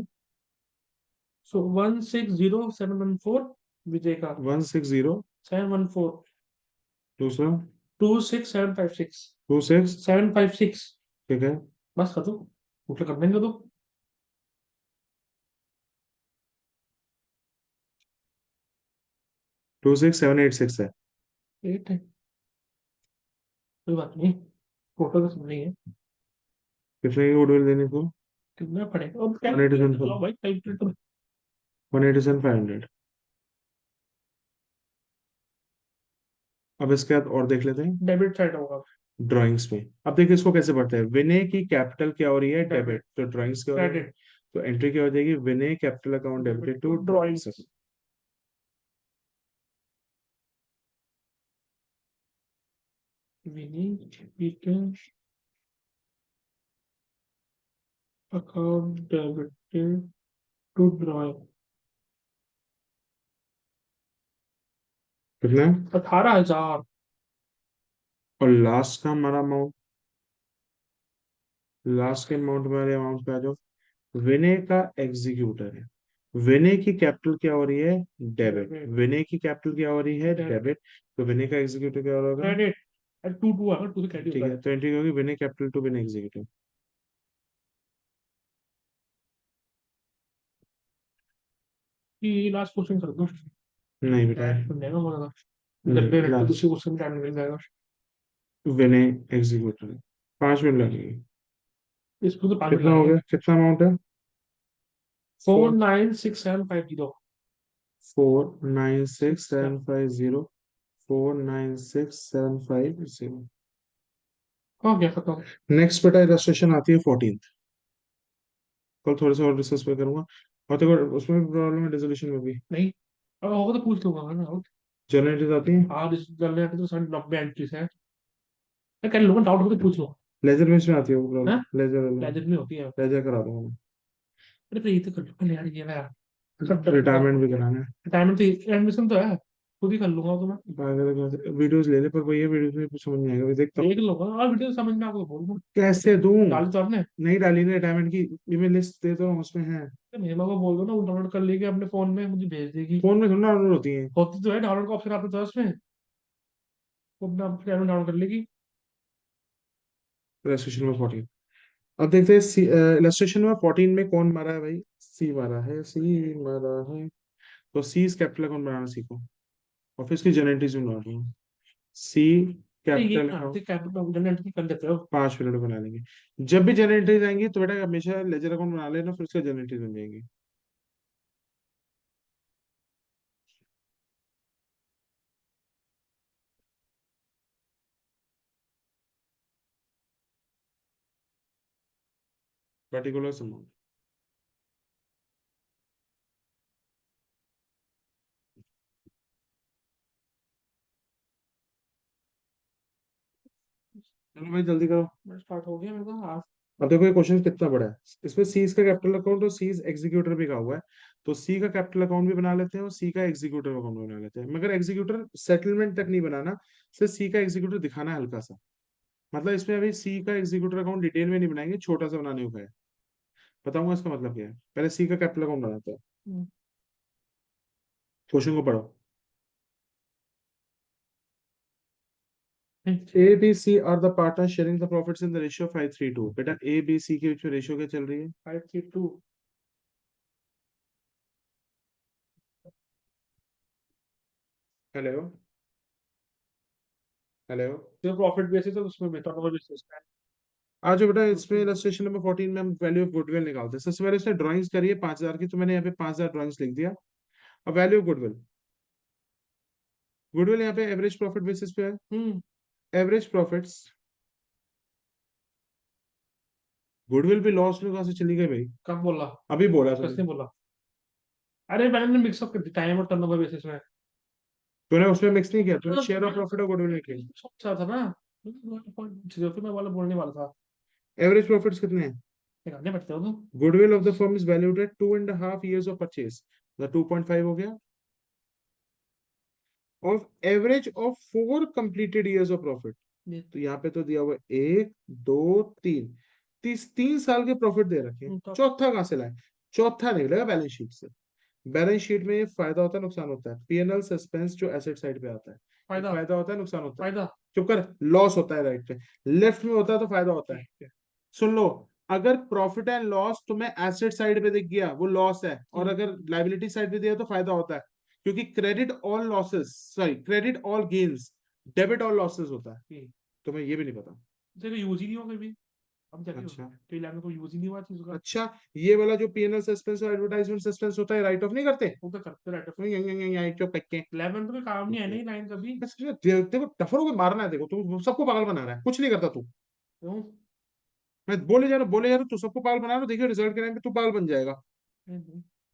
सो 160714 विजय का। 160। 714। दूसरा 26756। 26। 756। ठीक है। बस कर दो। उठे कर देंगे तो। 26786 है। 8 है। कोई बात नहीं। फोटो तो सुननी है। कितने की गुडविल देने को? कितना पड़ेगा अब? 187। कैलकुलेटर चलाओ भाई, कैलकुलेटर। 187,500। अब इसके बाद और देख लेते हैं डेबिट साइड होगा। ड्राइंग्स में। अब देखिए इसको कैसे पढ़ते हैं। विनय की कैपिटल क्या हो रही है? डेबिट। डेबिट। तो ड्राइंग्स क्या हो रही है? क्रेडिट। तो एंट्री क्या हो जाएगी? Vinay capital account debit debited to to drawings. Drawings. Winning account debited to drawing. कितना? 18,000। और लास्ट का हमारा अमाउंट, लास्ट के अमाउंट में अमाउंट पे आ जाओ। विनय का एग्जीक्यूटर है, विनय की कैपिटल क्या हो रही है? डेबिट। डेबिट। विनय की कैपिटल क्या हो रही है? डेबिट। डेबिट। तो विनय का एग्जीक्यूटिव क्या होगा? क्रेडिट। 2 2 आएगा, 2 से क्रेडिट ठीक होता है, है। तो एंट्री क्या होगी? विनय कैपिटल टू विनय एग्जीक्यूटिव। ये लास्ट क्वेश्चन कर दो। नहीं बेटा, सुन लेगा मजा। जब भी नहीं रखते लास्ट, दूसरे क्वेश्चन टाइम निकल जाएगा। विनय एग्जीक्यूटिव। 5 मिनट लगेगी। इसको तो 5 मिनट कितना हो लगेंगे। गया, कितना अमाउंट है? 496750। 496750। 496750। हो गया खत्म। नेक्स्ट बेटा इलस्ट्रेशन आती है 14। कल थोड़ा सा और डिस्कस पे करूंगा। और देखो उसमें भी प्रॉब्लम है, रेजोल्यूशन में भी। नहीं, अब होगा तो पूछ लूंगा मैं ना। जनरेटर्स आती है। हाँ, चल रहे तो 90 एंट्रीज है। मैं कर लूंगा, डाउट हो तो पूछ लो। लेजर बेस में आती है वो हाँ, प्रॉब्लम, लेजर वाला। लेजर में होती है। लेजर करा दूंगा अरे फिर ये तो कर लो पहले यार, ये ना यार। मैं, रिटायरमेंट भी कराना है। रिटायरमेंट तो एडमिशन तो है, खुद ही कर लूंगा तो मैं। वीडियोस ले ले, पर वही है, वीडियोस में कुछ समझ नहीं आएगा, देख तो। देख लूंगा और वीडियो समझ में आपको बोल दूँ। कैसे दूं? डाली तो आपने। नहीं डाली ना रिटायरमेंट की। ईमेल लिस्ट दे दो, उसमें है। तो मेरे माँ को बोल दो ना, वो डाउनलोड कर लेगी अपने फोन में, मुझे भेज देगी। फोन में थोड़ा डाउनलोड होती है। होती तो है, डाउनलोड का ऑप्शन आता था उसमें, वो अपना डाउनलोड कर लेगी। इलस्ट्रेशन में 14। अब देखते हैं इलस्ट्रेशन में 14 में कौन मारा है भाई। सी मारा है, सी मारा है। तो सी इस कैपिटल अकाउंट बनाना सीखो। और फिर इसकी जेनेटिक्स भी बना लो। सी अरे ये कैपिटल कहाँ अकाउंट। से कैपिटल एंट्री कर देते हो? 5 मिनट में बना लेंगे। जब भी जेनेटिक्स आएंगी तो बेटा हमेशा लेजर अकाउंट बना लेना, फिर उसका जेनेटिक्स बन जाएंगी। Particular amount. चलो भाई जल्दी करो। स्टार्ट हो गया मेरे को आज। अब देखो ये क्वेश्चन कितना बड़ा है। इसमें सी का कैपिटल अकाउंट और सी एग्जीक्यूटर भी कहा हुआ है। तो सी का कैपिटल अकाउंट भी बना लेते हैं और सी का एग्जीक्यूटर अकाउंट भी बना लेते हैं, मगर एग्जीक्यूटर सेटलमेंट तक नहीं बनाना। सिर्फ सी का एग्जीक्यूटर दिखाना है हल्का सा। मतलब इसमें अभी सी का एग्जीक्यूटर अकाउंट डिटेल में नहीं बनाएंगे, छोटा सा बनाने को है। बताऊंगा इसका मतलब क्या है, पहले सी का कैपिटल अकाउंट बनाते हैं। हम्म। क्वेश्चन को पढ़ो। A B C are the partner sharing the profits in the ratio 5:3:2। बेटा ए बी सी के बीच में रेशियो क्या चल रही है? 532। हेलो। हेलो। जो प्रॉफिट बेसिस है उसमें मैं टर्नओवर बेसिस पे। आज बेटा इसमें इलस्ट्रेशन नंबर 14 में हम वैल्यू ऑफ गुडविल निकालते हैं। सबसे पहले इसने ड्राइंग्स करी है 5,000 की, तो मैंने यहाँ पे 5,000 ड्राइंग्स लिख दिया। अब वैल्यू ऑफ गुडविल। गुडविल यहाँ पे एवरेज प्रॉफिट बेसिस पे है। हम्म। Average profits. गुडविल भी लॉस में कहाँ से चली गई भाई? कब बोला? अभी बोला तुमने। किसने बोला? अरे मैंने मिक्सअप कर दी टाइम और टर्नओवर बेसिस में। तूने उसमें मिक्स नहीं किया, तूने शेयर ऑफ प्रॉफिट और गुडविल में किया। अच्छा था ना, तो मैं वाला बोलने वाला था। एवरेज प्रॉफिट्स कितने हैं? निकालने पड़ते हो तुम। Goodwill of the firm is valued at 2.5 years of purchase. 2.5 हो गया। Of average of 4 completed years of profit. ये तो यहाँ पे तो दिया हुआ है 1, 2, 3। 3 साल के प्रॉफिट दे रखे हैं, तो चौथा कहाँ से लाए? चौथा निकलेगा बैलेंस शीट से। बैलेंस शीट में फायदा होता है, नुकसान होता है। पीएनएल सस्पेंस जो एसेट साइड पे आता है। एक फायदा। फायदा होता है, नुकसान होता है। फायदा। चुप कर। लॉस होता है राइट पे। लेफ्ट में होता है तो फायदा होता है। ठीक है। सुन लो। अगर प्रॉफिट एंड लॉस तुम्हें एसेट साइड पे दिख गया वो लॉस है, और अगर लाइबिलिटी साइड पे दिया तो फायदा होता है। क्योंकि credit all losses, sorry credit all gains, debit all losses होता है। ठीक। तुम्हें ये भी नहीं पता? तो यूज ही नहीं होगा कभी। अब जाके अच्छा। तो इलेवन को यूज ही नहीं हुआ चीज का। अच्छा। ये वाला जो पीएनएल सस्पेंस और एडवर्टाइजमेंट सस्पेंस होता है, राइट ऑफ नहीं करते? वो तो करते रहते। चुप करके। 11 तो कोई काम नहीं है नहीं लाइन कभी। बस देखो टफरों को मारना है, देखो तू सबको पागल बना रहा है, कुछ नहीं करता तू। क्यों? मैं बोले जा रहा हूँ, तू सबको पागल बना रहा है, देखिए रिजल्ट के टाइम पे तू पागल बन जाएगा।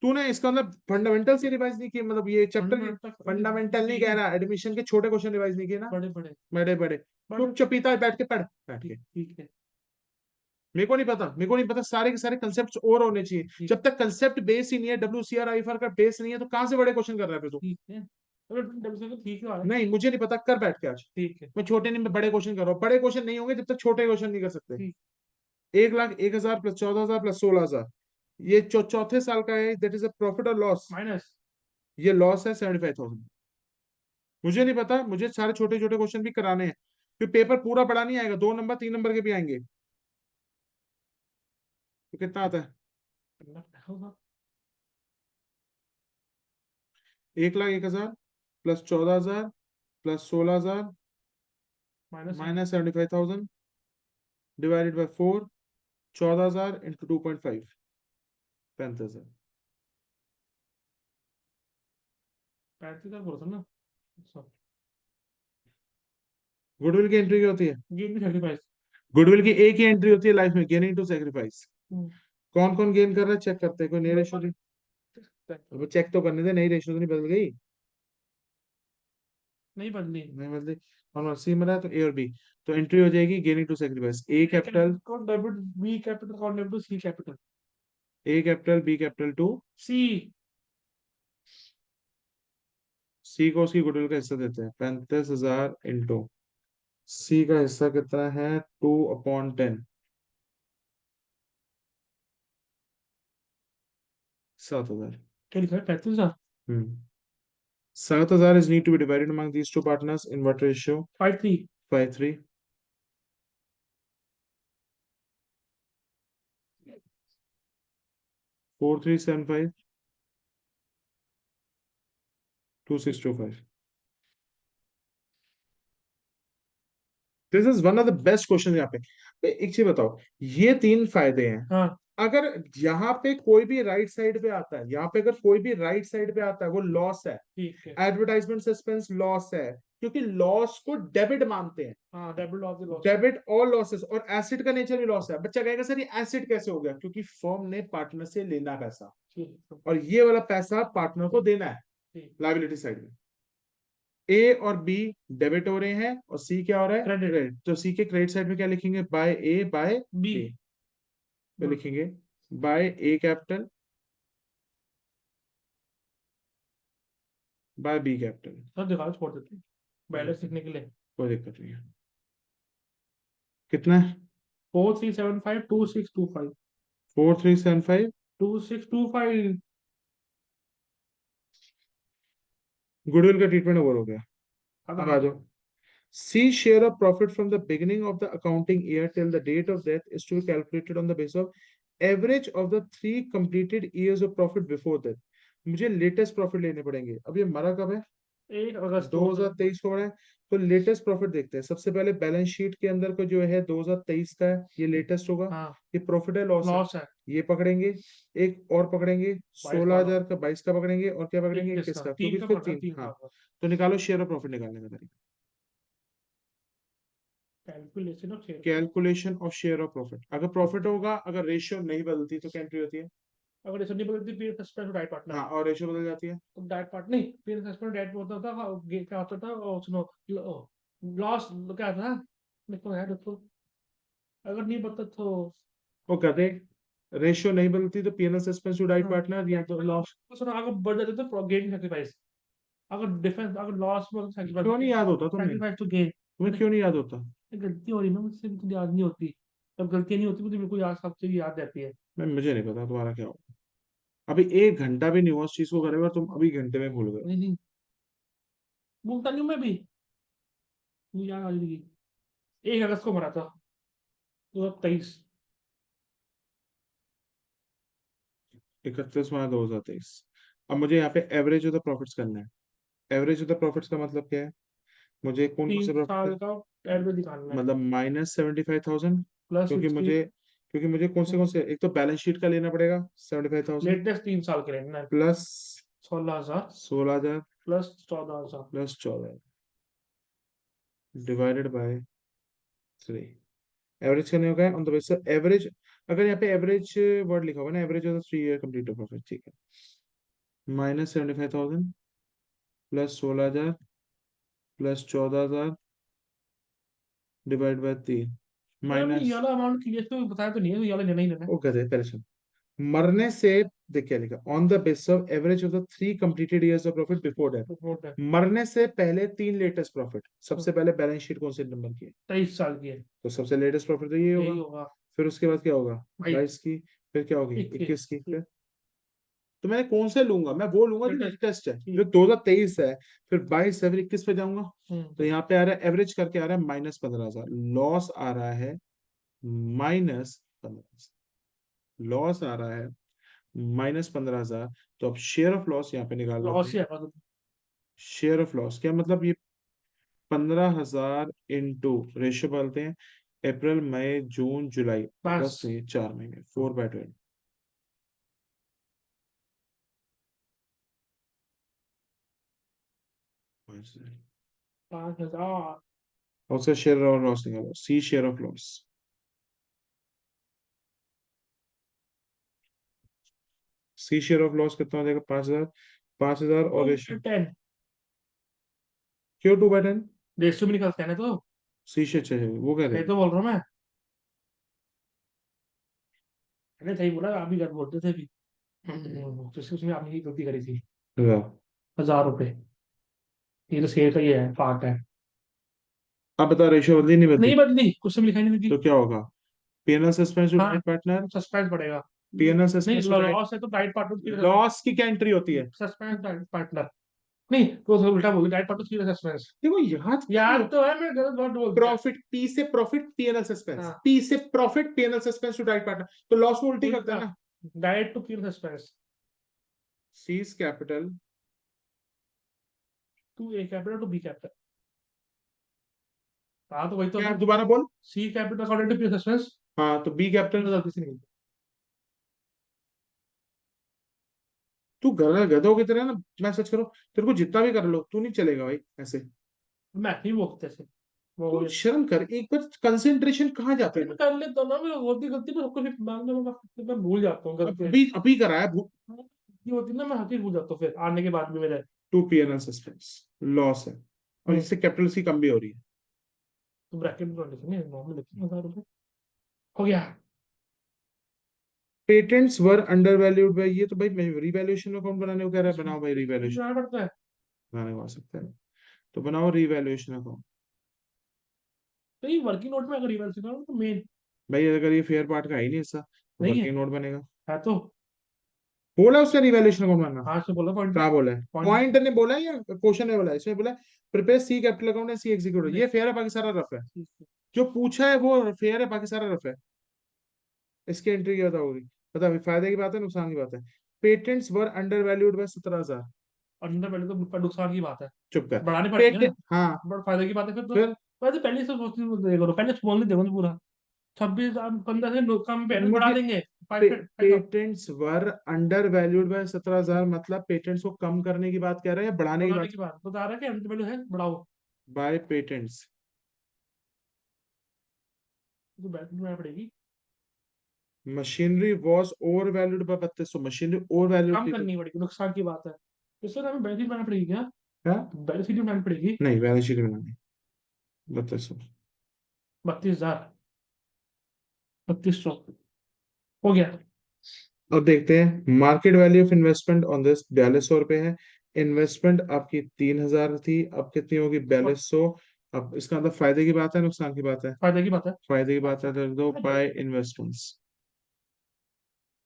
तूने इसका मतलब फंडामेंटल से रिवाइज नहीं किया, मतलब ये चैप्टर फंडामेंटल नहीं कह रहा, एडमिशन के छोटे क्वेश्चन रिवाइज नहीं किए ना? बड़े बड़े। बड़े बड़े। बड़े। चुप चपीता है, बैठ के पढ़ बैठ के। ठीक ठीक है। मेरे को नहीं पता, मेरे को नहीं पता, सारे के सारे कंसेप्ट और होने चाहिए। ठीक। जब तक कंसेप्ट बेस ही नहीं है, WCR आईफआर का बेस नहीं है, तो कहां से बड़े क्वेश्चन कर रहा है फिर तू? ठीक है। अरे ठीक है वाला। नहीं मुझे नहीं पता, कर बैठ के आज। ठीक है। मैं छोटे नहीं, मैं बड़े क्वेश्चन कर रहा हूँ। बड़े क्वेश्चन नहीं होंगे जब तक छोटे क्वेश्चन नहीं कर सकते। ठीक। 1,01,000 प्लस 14,000 प्लस 16,000। ये चौथे साल का है, दैट इज अ प्रॉफिट और लॉस। माइनस। ये लॉस है 75,000। मुझे नहीं पता, मुझे सारे छोटे छोटे क्वेश्चन भी कराने हैं। फिर पेपर पूरा बड़ा नहीं आएगा, 2 नंबर 3 नंबर के भी आएंगे। तो कितना आता है? 1,01,000 plus 14,000 plus 16,000 minus. Minus 75,000। Divided by 4, 14,000 into 2.5, 35,000। 35 बोला था ना। अच्छा, गुडविल की एंट्री क्या होती है? गेन भी 35। गुडविल की एक ही एंट्री होती है लाइफ में, गेनिंग टू सेक्रीफाइस। कौन कौन गेन कर रहा है चेक करते हैं, कोई नई रेशो? अब चेक तो करने दे, नई रेशो तो नहीं बदल गई? नहीं बदली। नहीं बदली। और सी में रहा है तो ए और बी, तो एंट्री हो जाएगी gaining to sacrifice, A capital, कौन डेबिट, बी कैपिटल, कौन debit, C capital. A capital B capital to, C. C को उसकी गुडविल का हिस्सा देते हैं 35,000 इंटू, सी का हिस्सा कितना है 2/10, 7,000। क्या लिखा है, 35,000। हम्म 7,000 is need to be divided among these two partners in what ratio? 53। 5:3, 4,375, 2,625। This is one of the best question यहाँ पे। एक चीज बताओ, ये तीन फायदे हैं। हाँ अगर यहाँ पे कोई भी राइट साइड पे आता है, यहाँ पे अगर कोई भी राइट साइड पे आता है, वो लॉस है। ठीक है। एडवर्टाइजमेंट सस्पेंस लॉस है, क्योंकि लॉस को डेबिट मानते हैं। हाँ, debit of the loss. Debit और लॉसेस, और एसिड का नेचर भी लॉस है। बच्चा कहेगा सर ये एसिड कैसे हो गया? क्योंकि फर्म ने पार्टनर से लेना पैसा, ठीक और ये वाला पैसा पार्टनर को देना है ठीक। लाइबिलिटी साइड में। ए और बी डेबिट हो रहे हैं, और सी क्या हो रहा है? क्रेडिट। क्रेडिट। तो सी के क्रेडिट साइड में क्या लिखेंगे? By A by B. B. तो लिखेंगे by A capital by B capital. Sir दिखा छोड़ देते हैं बैलेंस लिखने के लिए। कोई दिक्कत नहीं है। कितना है? 4375 2625। 4,375। 2625। गुडविल का ट्रीटमेंट ओवर हो गया। अब खत्म। आ जाओ। C share of profit from the beginning of the accounting year till the date of death is to be calculated on the basis of average of the 3 completed years of profit before death। मुझे लेटेस्ट प्रॉफिट लेने पड़ेंगे। अब ये मरा कब है? 1 अगस्त 2023 को मरा है। तो लेटेस्ट प्रॉफिट देखते हैं। सबसे पहले बैलेंस शीट के अंदर को जो है 2023 का है, ये लेटेस्ट होगा। हाँ, ये प्रॉफिट है लॉस है? लॉस है। ये पकड़ेंगे। एक और पकड़ेंगे 22 वाला। 16,000 का, 22 का पकड़ेंगे, और क्या पकड़ेंगे? 21 21 का, का, 3 क्योंकि का फिर पड़ा, तीन। 3 हाँ, का। तो निकालो शेयर ऑफ प्रॉफिट निकालने का तरीका। Calculation of share. Calculation of share of profit. अगर प्रॉफिट होगा, अगर रेशियो नहीं बदलती तो क्या एंट्री होती है? अगर ऐसा नहीं बदलती फिर सस्पेंड डाइट पार्टनर। हाँ, और रेशियो बदल जाती है। तो डाइट पार्ट नहीं, फिर सस्पेंड डाइट होता था। क्या होता था, सुनो, लॉस क्या था, देखो यार देखो, अगर नहीं बदलता तो। वो कहते रेशियो नहीं बदलती तो पीएनएल सस्पेंस टू डाइट हाँ, पार्टनर, या तो लॉस। तो सुनो, अगर बढ़ जाते तो गेन सेक्रीफाइस। अगर डिफेंस, अगर लॉस में क्यों नहीं याद होता तुम्हें? Sacrifice to gain. तुम्हें क्यों नहीं याद होता? गलती हो रही है ना मुझसे, भी तो याद नहीं होती। जब गलतियां नहीं होती मुझे बिल्कुल याद, सबसे भी याद रहती है। मैं मुझे नहीं पता तुम्हारा क्या होगा। अभी 1 घंटा भी नहीं हुआ उस चीज को करे हुए, और तुम अभी घंटे में भूल गए। नहीं नहीं, भूलता नहीं हूँ मैं भी। मुझे याद आ जाएगी। 1 अगस्त को मरा था, 2023। 31 मार्च 2023। अब मुझे यहाँ पे एवरेज ऑफ द प्रॉफिट्स करना है। एवरेज ऑफ द प्रॉफिट्स का मतलब क्या है? मुझे कौन कौन तीन से साल प्रॉफिट, का एवरेज निकालना है। मतलब -75,000। प्लस क्योंकि 60। मुझे क्योंकि मुझे कौन से, एक तो बैलेंस शीट का लेना पड़ेगा 75,000, लेटेस्ट 3 साल के लिए ना। Plus 16,000 16,000, plus 14,000। Plus 14 divided by 3। Average करने होगा ऑन द बेसिस एवरेज। अगर यहाँ पे एवरेज वर्ड लिखा होगा ना, average of the 3 year complete profit, ठीक है। -75,000 प्लस 16,000 प्लस 14,000 डिवाइड बाय 3 मैंने ये माइनस। वाला अमाउंट क्लियर तो बताया तो नहीं है, तो ये वाला लेना ही लेना है। वो गधे परेशान। मरने से, देख क्या लिखा, on the basis of average of the 3 completed years of profit before death. तो वोट है। मरने से पहले 3 लेटेस्ट प्रॉफिट। सबसे पहले बैलेंस शीट कौन से नंबर की है? 23 साल की है। तो सबसे लेटेस्ट प्रॉफिट तो ये यही होगा। होगा। फिर उसके बाद क्या होगा? भाई 22 की। फिर क्या होगी? 21। 21 की। फिर तो मैं कौन से लूंगा? मैं वो लूंगा जो लेटेस्ट। लेटेस्ट है, जो 2023 है। फिर 22 है, फिर 21 पे जाऊंगा। तो हम्म। यहाँ पे आ रहा है, एवरेज करके आ रहा है -15,000। लॉस आ रहा है -15,000। लॉस आ रहा है -15,000। तो अब शेयर ऑफ लॉस यहाँ पे निकाल लेते लॉस ही हैं। है मतलब। शेयर ऑफ लॉस क्या मतलब? ये 15,000 इंटू रेशियो बोलते हैं अप्रैल मई जून जुलाई बस अगस्त ये 4 महीने 4/20। 5,000। और उसका शेयर ऑफ लॉस निकालो, C share of loss. C share of loss कितना हो जाएगा? 5,000। 5,000 और रेशियो 10। क्यों 2/10? रेशियो में निकलते हैं ना तो। सी से चाहिए वो कह रहे सही हैं। तो बोल रहा हूँ मैं। मैंने सही बोला, आप भी गलत बोलते थे भी। तो उसमें आपने ही गलती करी थी। हाँ। 1,000 रुपए। ये तो शेयर का ही है, पार्ट है। अब बता, रेशियो बदली नहीं बदली? नहीं बदली, कुछ में लिखा ही नहीं बदली। तो क्या होगा? पीएनएल सस्पेंस टू हाँ, राइट पार्टनर। सस्पेंस पड़ेगा। पीएनएल नहीं, सस्पेंस टू राइट। लॉस है तो राइट पार्टनर। लॉस की क्या एंट्री होती है? Suspense right partner. नहीं तो उल्टा बोल दिया, राइट पार्टनर सस्पेंस। देखो यहाँ याद तो है, मैं गलत वर्ड बोल दिया। प्रॉफिट, पी से प्रॉफिट पीएनएल सस्पेंस, हाँ, पी से profit PNL suspense to right partner, तो लॉस को उल्टी करते हैं उल्टा। ना। Direct to clear suspense. C's capital. To A capital to B capital. हाँ तो वही तो क्या है। दोबारा बोल। C capital according to clear suspense. हाँ तो बी कैपिटल। गलती से नहीं। तू गधों की तरह ना, मैं सच करूं, तेरे को जितना भी कर लो तू नहीं चलेगा भाई ऐसे। मैं नहीं बोलते ऐसे। वो तू शर्म कर एक बार, कंसंट्रेशन कहाँ जाता है? मैं कर लेता हूँ ना, मैं होती गलती में सबको फिर बाद में मैं भूल जाता हूँ अब गलती। अभी अभी करा है। गलती होती है ना, मैं हर चीज भूल जाता हूँ फिर आने के बाद भी मेरे। टू पीएनएल सस्पेंस लॉस है, और हम्म, इससे कैपिटल की कम भी हो रही है। तो ब्रैकेट में लिखनी है, नॉर्मल लिखनी है। 1,000 रुपए हो गया। Patents were under valued by, ये तो भाई मैं रिवैल्यूएशन अकाउंट बनाने को कह रहा है, बनाओ भाई ये रिवैल्यूएशन। बनाना पड़ता है। बनाने को आ सकता है, तो बनाओ रिवैल्यूएशन अकाउंट। तो ये वर्किंग नोट में अगर रिवर्स करो तो मेन। भाई अगर ये फेयर पार्ट का है ही नहीं हिस्सा, तो नहीं है। वर्किंग नोट बनेगा। है तो। बोला उसने रिवैल्यूएशन अकाउंट बनना? हाँ से बोला पॉइंट। क्या बोला है? पॉइंट। पॉइंट ने बोला है या क्वेश्चन ने बोला है? इसमें बोला है प्रिपेयर सी कैपिटल अकाउंट है सी एग्जीक्यूटिव, नहीं। ये फेयर है बाकी सारा रफ है। जो पूछा है वो फेयर है बाकी सारा रफ है। इसकी एंट्री क्या होगी? बता अभी, फायदे की बात है नुकसान की बात है? पेटेंट्स वर अंडर वैल्यूड बाय 17,000। अंडर पहले तो नुकसान की बात है। चुप कर। बढ़ानी पड़ेगी ना। पेटेंट हाँ। बड़ा फायदे की बात है फिर तो। फिर वैसे पहले से सोचते देखो, पहले बोलने देखो ना पूरा। 26 15 से कम पहले बढ़ा मुझे देंगे। पेटेंट्स वर अंडर वैल्यूड बाय 17,000 मतलब पेटेंट्स को कम करने की बात कह रहे हैं या बढ़ाने की बढ़ाने बात? की बात बता रहा है कि अंडर वैल्यू है, बढ़ाओ। Bye patents. तो बैटरी में पड़ेगी। Machinery was over valued by 3200, machinery over valued कम थी तो करनी पड़ेगी, नुकसान की बात है। इससे हमें बैटरी बनानी पड़ेगी क्या? क्या? बैटरी सीटी बनानी पड़ेगी। नहीं बैलेंस शीट बनानी 3200। 32,000। 3200 हो गया। अब देखते हैं market value of investment on this 4200 रुपये है। इन्वेस्टमेंट आपकी 3,000 थी, अब कितनी होगी? 4200। अब इसका मतलब फायदे की बात है नुकसान की बात है? फायदे की बात है। फायदे की बात है तो दो बाय इन्वेस्टमेंट्स।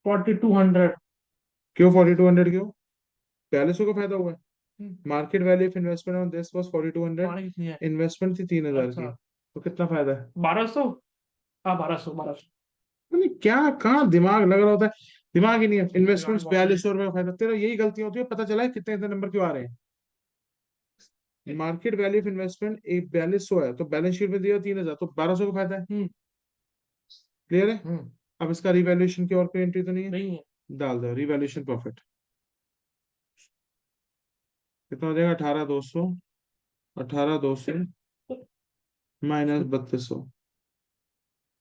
4,200। क्यों 4200? क्यों 4200 का फायदा हुआ है? Market value of investment on this was 4200। पानी कितनी है? इन्वेस्टमेंट थी 3,000 की, अच्छा। तो कितना फायदा है? 1,200। हाँ, 1,200 1,200। नहीं क्या, कहाँ दिमाग लग रहा होता है? दिमाग ही नहीं है। दिमाग इन्वेस्टमेंट्स बहुत है। 4200 रुपये का फायदा, तेरा यही गलती होती है, पता चला है कितने कितने नंबर क्यों आ रहे हैं। मार्केट वैल्यू ऑफ इन्वेस्टमेंट एक 4200 है, तो बैलेंस शीट में दिया 3,000, तो 1,200 का फायदा है। हम्म। क्लियर है? हम्म। अब इसका रिवैल्यूएशन की और कोई एंट्री तो नहीं है? नहीं है। डाल दो रिवैल्यूएशन प्रॉफिट। कितना हो जाएगा? 18,200। 18,200 माइनस 3,200।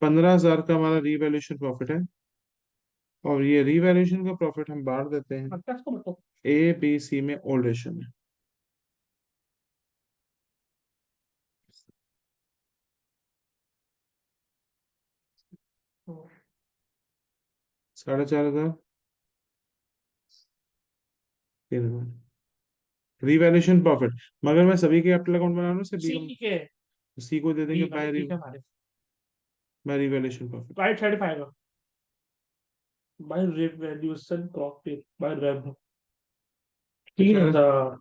15,000 का हमारा रिवैल्यूएशन प्रॉफिट है, और ये रिवैल्यूएशन का प्रॉफिट हम बांट देते हैं अच्छा, इसको बताओ। ए बी सी में, ओल्ड रेशियो में। हम्म। 4,500, 3,000 रिवैल्यूएशन प्रॉफिट। मगर मैं सभी के कैपिटल अकाउंट बना रहा हूँ, सिर्फ बी ठीक है। का, सी को दे बी देंगे भाई ठीक है हमारे। By revaluation profit. Right side पाएगा। By revaluation profit by rev. तो तीन कह रहा हजार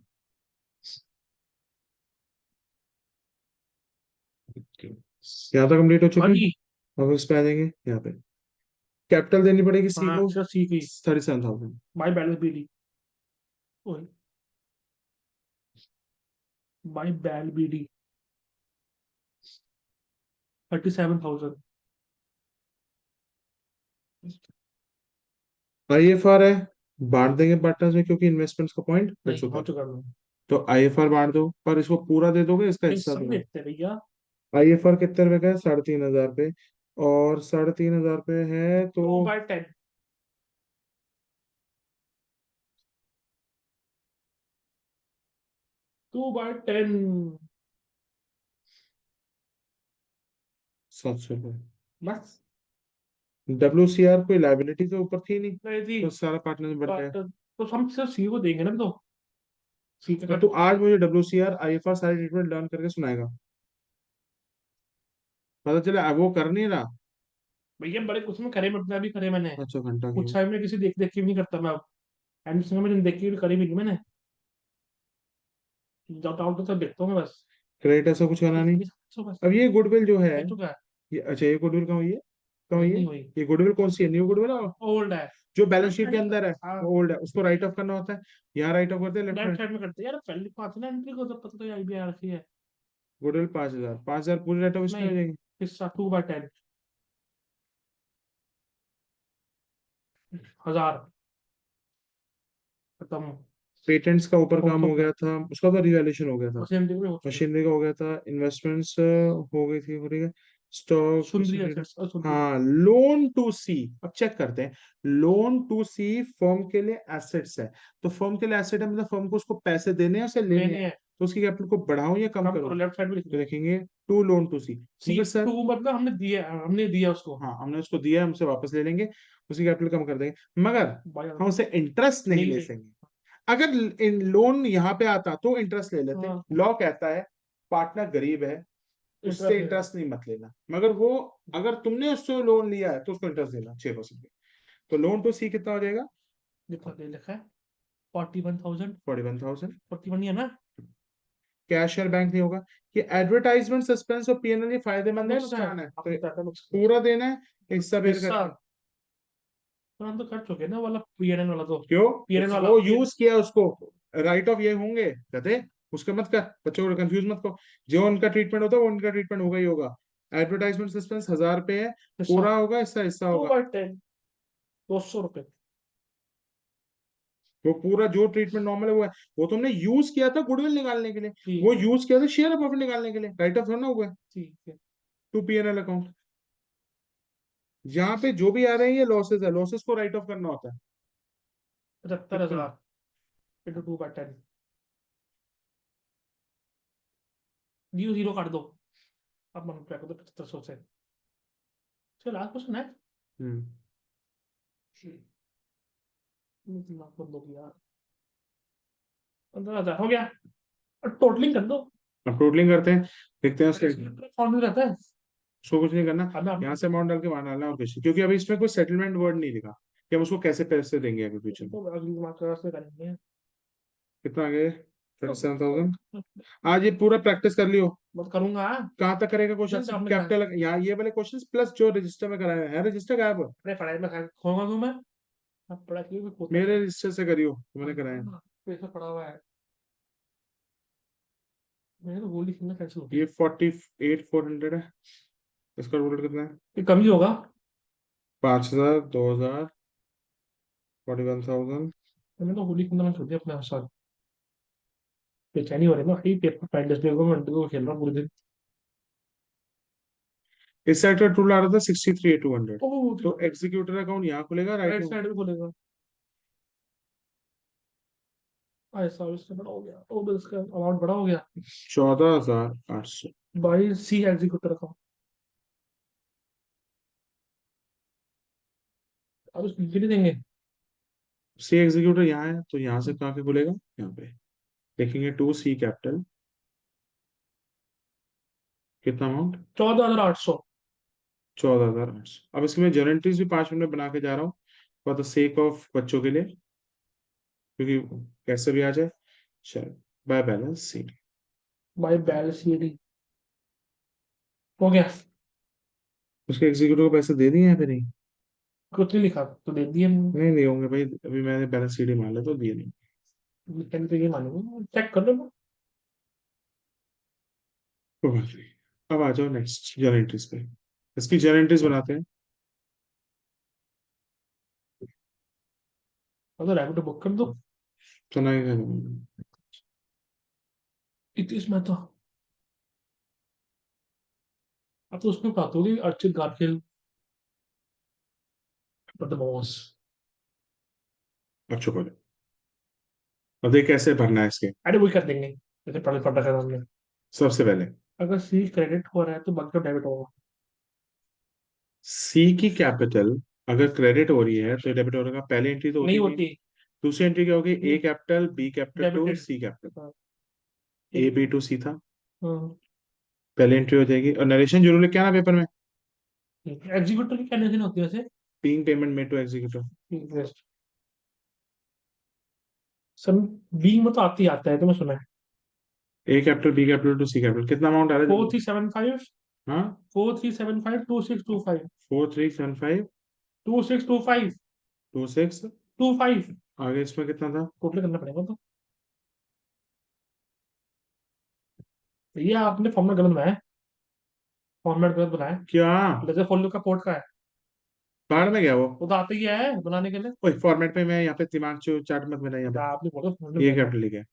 है यहाँ तक कंप्लीट हो चुके हाँ हैं। जी। अब इस पे आ जाएंगे यहाँ पे। कैपिटल देनी पड़ेगी सी हाँ, को सिर्फ सी की। 37,000। By balance BD. By bal BD. 37,000। IFR है, बांट देंगे पार्टनर्स में क्योंकि इन्वेस्टमेंट्स का पॉइंट फिक्स नहीं, होता हो है। चुका है। तो आईएफआर बांट दो, पर इसको पूरा दे दोगे, इसका नहीं, हिस्सा सब दूंगा। देखते हैं भैया। आईएफआर कितने रुपए का है? 3,500 पे। और 3,500 पे है तो 2/10। 2/10। 700 रुपये। बस। WCR कोई लाइबिलिटी तो ऊपर थी नहीं, नहीं थी। तो सारा पार्टनर में बढ़ गया। तो हम सिर्फ सी को देंगे ना, तो सी का तो कट। तू आज मुझे WCR आईएफआर सारी ट्रीटमेंट लर्न करके सुनाएगा। पता चला अब वो कर नहीं रहा। भैया बड़े कुछ में करे, मतलब अभी करे मैंने। अच्छा, घंटा कुछ क्यों? टाइम में किसी देख देख के भी नहीं करता मैं अब। एंड सिंह में देख के भी करी भी नहीं मैंने। जब आउट तो देखता हूँ मैं बस। क्रेडिट ऐसा कुछ करना नहीं। तो बस। अब ये गुडविल जो है, कह चुका है। ये अच्छा, ये गुडविल कहाँ हुई है? कहाँ हुई नहीं है? नहीं हुई। ये गुडविल कौन सी है? न्यू गुडविल है? ओल्ड है। जो बैलेंस लेफ्ट शीट के साइड। अंदर है हाँ। वो ओल्ड है, उसको राइट ऑफ करना होता है। यहाँ राइट ऑफ करते हैं लेफ्ट लेफ्ट में। साइड में करते हैं यार, पहले पास ना एंट्री को तो पता तो आईबीआर की है। गुडविल 5,000, 5,000 पूरी राइट ऑफ इसमें नहीं, हो जाएगी। हिस्सा 2/10। 1000। खत्म। पेटेंट्स का ऊपर काम आउट ऑफ हो गया था, उसका तो रिवैल्यूएशन हो गया था। मशीन में हो चुके। मशीनरी का हो गया था, इन्वेस्टमेंट्स हो गई थी, हो रही है। स्टॉक। सुंदरी एसेट्स और सुंदरी। हाँ, लोन टू सी। अब चेक करते हैं। लोन टू सी फर्म के लिए एसेट्स है। तो फर्म के लिए एसेट है, मतलब फर्म को उसको पैसे देने हैं, उसे लेने हैं। लेने हैं। तो उसकी कैपिटल को बढ़ाऊं या कम कम करो, करूं? लेफ्ट साइड में लिख तो दो। देखेंगे टू लोन टू सी। सी मगर सर, टू मतलब हमने दिया उसको। हाँ हमने उसको दिया, हमसे वापस ले लेंगे। उसकी कैपिटल कम कर देंगे, मगर बाय। हम उसे इंटरेस्ट नहीं नहीं ले ले। सकेंगे। अगर इन लोन यहाँ पे आता तो इंटरेस्ट ले लेते। हाँ। लॉ कहता है पार्टनर गरीब है, उससे इंटरेस्ट लेना। इंटरेस्ट नहीं मत लेना, मगर वो अगर तुमने उससे लोन लिया है तो उसको इंटरेस्ट देना 6%। तो लोन टू सी कितना हो जाएगा? जितना दे लिखा है। 41,000। 41,000। 41 ही है ना। कैश और बैंक नहीं होगा। ये एडवर्टाइजमेंट, सस्पेंस और पीएनएल ये फायदेमंद है नुकसान है, नुकसान है? तो आपने क्या था नुकसान। पूरा देना है, हिस्सा बेर हिस्सा। करके। तो हम तो कर चुके हैं ना वाला, पीएनएन वाला तो। क्यों? पीएनएन वाला वो यूज किया उसको। राइट ऑफ ये होंगे कहते, उसका मत कर, बच्चों को कंफ्यूज मत करो। जो उनका ट्रीटमेंट होता है वो उनका ट्रीटमेंट होगा ही होगा। एडवर्टाइजमेंट सस्पेंस 1,000 रुपए है। हिस्सा। पूरा होगा, हिस्सा हिस्सा टू होगा। बाई टेन 200 रुपये। वो पूरा जो ट्रीटमेंट नॉर्मल है वो है। वो तुमने यूज किया था गुडविल निकालने के लिए। ठीक वो है। यूज किया था शेयर प्रॉफिट निकालने के लिए, राइट ऑफ थोड़ा ना हुआ है। ठीक है। To PNL account. यहाँ पे जो भी आ रहे हैं ये लॉसेस है, लॉसेस को राइट ऑफ करना होता है। 75,000 कितना? इंटू 2/10। जीरो जीरो काट दो। अब मन पे दो 7500 से। चलो लास्ट क्वेश्चन है। हम्म। दिमाग बंद हो गया यार। 15,000 हो गया। टोटलिंग कर दो। अब टोटलिंग करते हैं, देखते हैं उसके। अकाउंट में रहता है। उसको कुछ नहीं करना। अब यहाँ से अमाउंट डाल के वहां डालना और कुछ नहीं, क्योंकि अभी इसमें कोई सेटलमेंट वर्ड नहीं लिखा कि हम उसको कैसे पैसे देंगे अभी फ्यूचर में। तो अगली दिमाग से करेंगे। कितना आ गया? तो 37,000। आज ये पूरा प्रैक्टिस कर लियो। मत करूंगा। कहाँ तक करेगा क्वेश्चन? जैसे आपने कहा। कैपिटल यहाँ ये वाले क्वेश्चन प्लस जो रजिस्टर में कराया है, रजिस्टर गायब है। अरे पढ़ाई में खोगा क्यों मैं। अब पढ़ाई की भी खोता मेरे नहीं। रजिस्टर से करियो तो मैंने कराया है। पैसा पड़ा हुआ है। मैंने तो गोली खेलना कैसे होगी। ये 48,400 है। इसका टोटल कितना है? ये कम ही होगा। 5,000, 2,000, 41,000। मैंने तो गोली खेलना मैं छोड़ दिया अपने साथ। बेचैनी हो रही है ना, यही पेपर पैंडेस देखो मैं को खेल रहा हूँ पूरे दिन। इस साइड का टोटल आ रहा था 63,200। ओह। तो एग्जीक्यूटर अकाउंट यहाँ खुलेगा राइट राइट में। साइड में खोलेगा। ऐसा इसका बड़ा हो गया, ओ बस इसका अमाउंट बड़ा हो गया। 14,800। By C executor account. अब इसको लिख नहीं देंगे। सी एग्जीक्यूटर यहाँ है, तो यहाँ से कहाँ पे खुलेगा? यहाँ पे देखेंगे टू सी कैपिटल। कितना अमाउंट? 14,800। 14,800। अब इसमें जर्नल एंट्रीज भी 5 मिनट में बना के जा रहा हूँ, फॉर द सेक ऑफ बच्चों के लिए, क्योंकि कैसे भी आ जाए। चलो, by balance C. By balance C D. हो गया। उसके एग्जीक्यूटिव को पैसे दे दिए हैं फिर नहीं? कुछ नहीं लिखा तो दे दिए। नहीं नहीं होंगे भाई, अभी मैंने बैलेंस सी डी मान लिया तो दिए नहीं। लिखने तो ये मालूम चेक कर लो। कोई बात नहीं। अब आ जाओ नेक्स्ट जर्नल एंट्रीज पे। इसकी जर्नल एंट्रीज बनाते हैं। तो रैपिडो बुक कर दो। सुना है इसमें तो अब तो उसमें बात होगी अर्चित गारफील्ड बदमाश। अब चुप हो जाओ। अब देख कैसे भरना है इसके। अरे वही कर देंगे जैसे पढ़े पढ़ा कर हमने। सबसे पहले अगर सी क्रेडिट हो रहा है तो बाकी डेबिट होगा। सी की कैपिटल अगर क्रेडिट हो रही है तो डेबिट होगा। पहली एंट्री तो नहीं होती नहीं। होती। दूसरी एंट्री क्या होगी? A capital B capital to debited. C capital. हाँ। ए बी टू सी था। हाँ। पहली एंट्री हो जाएगी और नरेशन जरूर लिख के आना पेपर में। एग्जीक्यूटिव की क्या नहीं होती है वैसे। Being payment made to executive. Sir B में तो आती आता है तो मैं सुना है। A capital B capital to C capital कितना अमाउंट आ रहा है फोर जल्दी? थ्री सेवन फाइव हाँ 4375 2625 4375 2625 26। 25। आगे इसमें कितना था? टोटल करना पड़ेगा तो। ये आपने फॉर्मेट गलत बनाया है। फॉर्मेट गलत बनाया है। क्या? लेजर फोल्डर का पोर्ट का है। बाहर में गया वो? वो तो आते ही है बनाने के लिए। ओए फॉर्मेट पे मैं यहाँ पे दिमाग चो चाट मत मेरा यहाँ क्या पे। आपने बोला फॉर्मेट ये गलत है। कैपिटल लिखा है।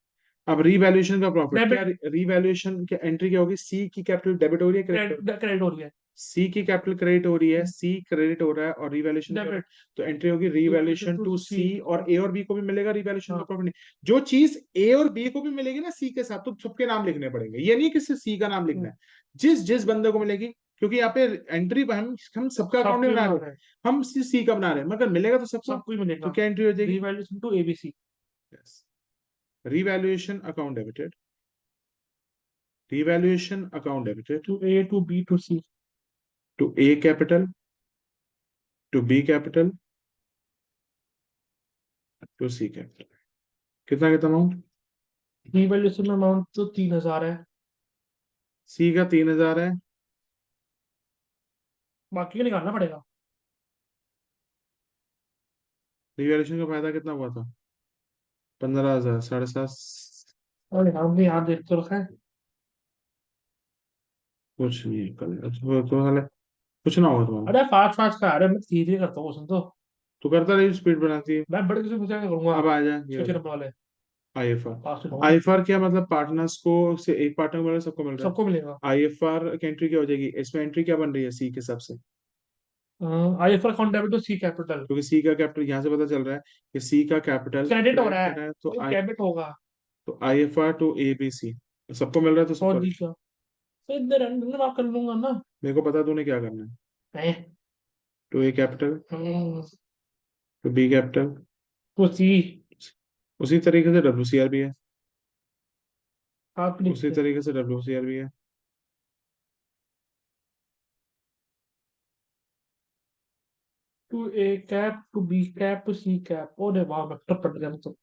अब रीवैल्यूएशन का प्रॉफिट क्या? डेबिट। रीवैल्यूएशन की एंट्री क्या होगी? सी की कैपिटल डेबिट हो रही है क्रेडिट? क्रेडिट हो रही है। सी की कैपिटल क्रेडिट हो रही है, सी क्रेडिट हो रहा है और रिवैल्यूएशन क्या हो रहा डेबिट है? तो एंट्री होगी revaluation to to C. C और ए और बी को भी मिलेगा रिवैल्यूएशन का हाँ। प्रॉफिट नहीं। जो चीज ए और बी को भी मिलेगी ना सी के साथ तो सबके नाम लिखने पड़ेंगे। ये नहीं कि सिर्फ सी का नाम लिखना है। जिस जिस बंदे को मिलेगी क्योंकि यहाँ पे एंट्री हम सबका अकाउंट सब नहीं कुछ बना बना रहे। रहे हैं। हम सिर्फ सी का बना रहे हैं मगर मिलेगा तो सबको। सब कुछ तो मिलेगा। क्या एंट्री हो जाएगी? Revaluation to ABC. Revaluation account debited. Revaluation account debited to A to B to C. To A capital to B capital to C capital. कितना कितना अमाउंट? रिवैल्यूएशन अमाउंट तो 3000 है। सी का 3000 है। बाकी का निकालना पड़ेगा। रिवैल्यूएशन का फायदा कितना हुआ था? 15,000 7.5। और हमने यहाँ देख तो रखा है। कुछ नहीं कल तो हाले कुछ ना होगा तुम्हारा। अरे फास्ट फास्ट का अरे मैं सीधे करता हूँ उसमें तो। तू करता रही स्पीड बनाती है। मैं बड़े किसी पूछा क्या करूंगा। अब आ जा ये छह छह बता। नंबर वाले। Fast IFR. होगा। आईएफआर क्या मतलब? पार्टनर्स को से एक पार्टनर को मिल रहा है सबको मिल रहा है। सबको मिलेगा। आईएफआर की एंट्री क्या हो जाएगी? इसमें एंट्री क्या बन रही है सी के हिसाब से? I for account debit to C capital. क्योंकि सी का कैपिटल यहाँ से पता चल रहा है कि सी का कैपिटल क्रेडिट हो क्रेडिट रहा कर है रहा है तो डेबिट होगा। तो IFR to A B C सबको मिल रहा है तो सबको। और जी का तो इधर अंदर माफ कर लूंगा ना। मेरे को पता तूने क्या करना है। हैं? To A capital hmm, to B capital तो सी। उसी तरीके से डब्ल्यू सी आर भी है। आप उसी लिखते तरीके से डब्ल्यू सी आर भी है। To A cap to B cap to C cap. ओ वाह वेक्टर पट गया तो।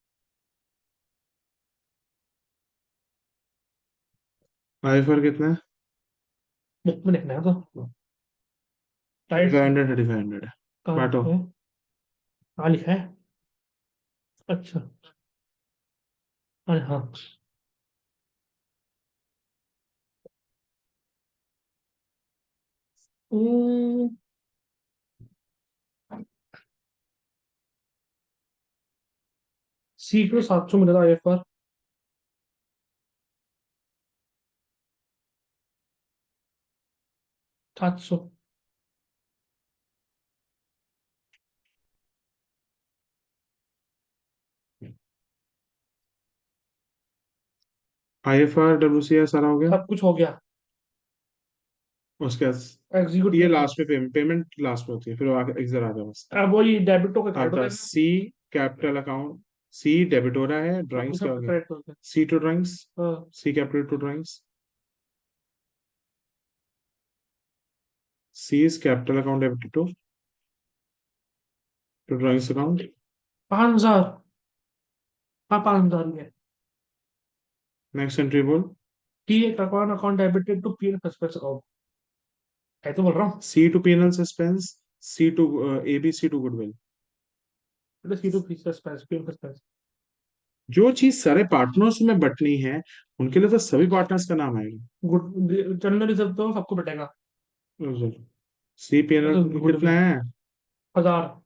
आईएफआर कितना है? बुक में लिखना है तो। थर्टी टाइट फाइव से। हंड्रेड 3500 है। कहाँ बांटो। है। कहाँ लिखा है। अच्छा। अरे हाँ। सी को 700 मिलेगा एक बार। 700। आईएफआर डब्ल्यू सी आर सारा हो गया। सब कुछ हो गया। उसके बाद एग्जीक्यूट ये करना। लास्ट में पेमेंट पेमेंट लास्ट में होती है फिर वो आगे इधर आ जाओ बस। अब वही डेबिट होगा क्रेडिट हो आपका जाएगा। सी कैपिटल अकाउंट सी डेबिट हो रहा है सब कुछ ड्राइंग्स क्या हो सब गया? क्रेडिट हो गया। C to drawings. हाँ। C capital to drawings. C is capital account debit to drawings account. 5000। हाँ 5000 ही है। नेक्स्ट एंट्री बोल। टी एक account account debited to P N suspense account. है तो बोल रहा हूँ। C to P and L suspense. C to A B C to goodwill. C to P suspense P N suspense. जो चीज सारे पार्टनर्स में बंटनी है उनके लिए तो सभी पार्टनर्स का नाम आएगा। गुड चलने रिजर्व तो सबको बटेगा। सी पी एन कितना गुडविल है? 1000।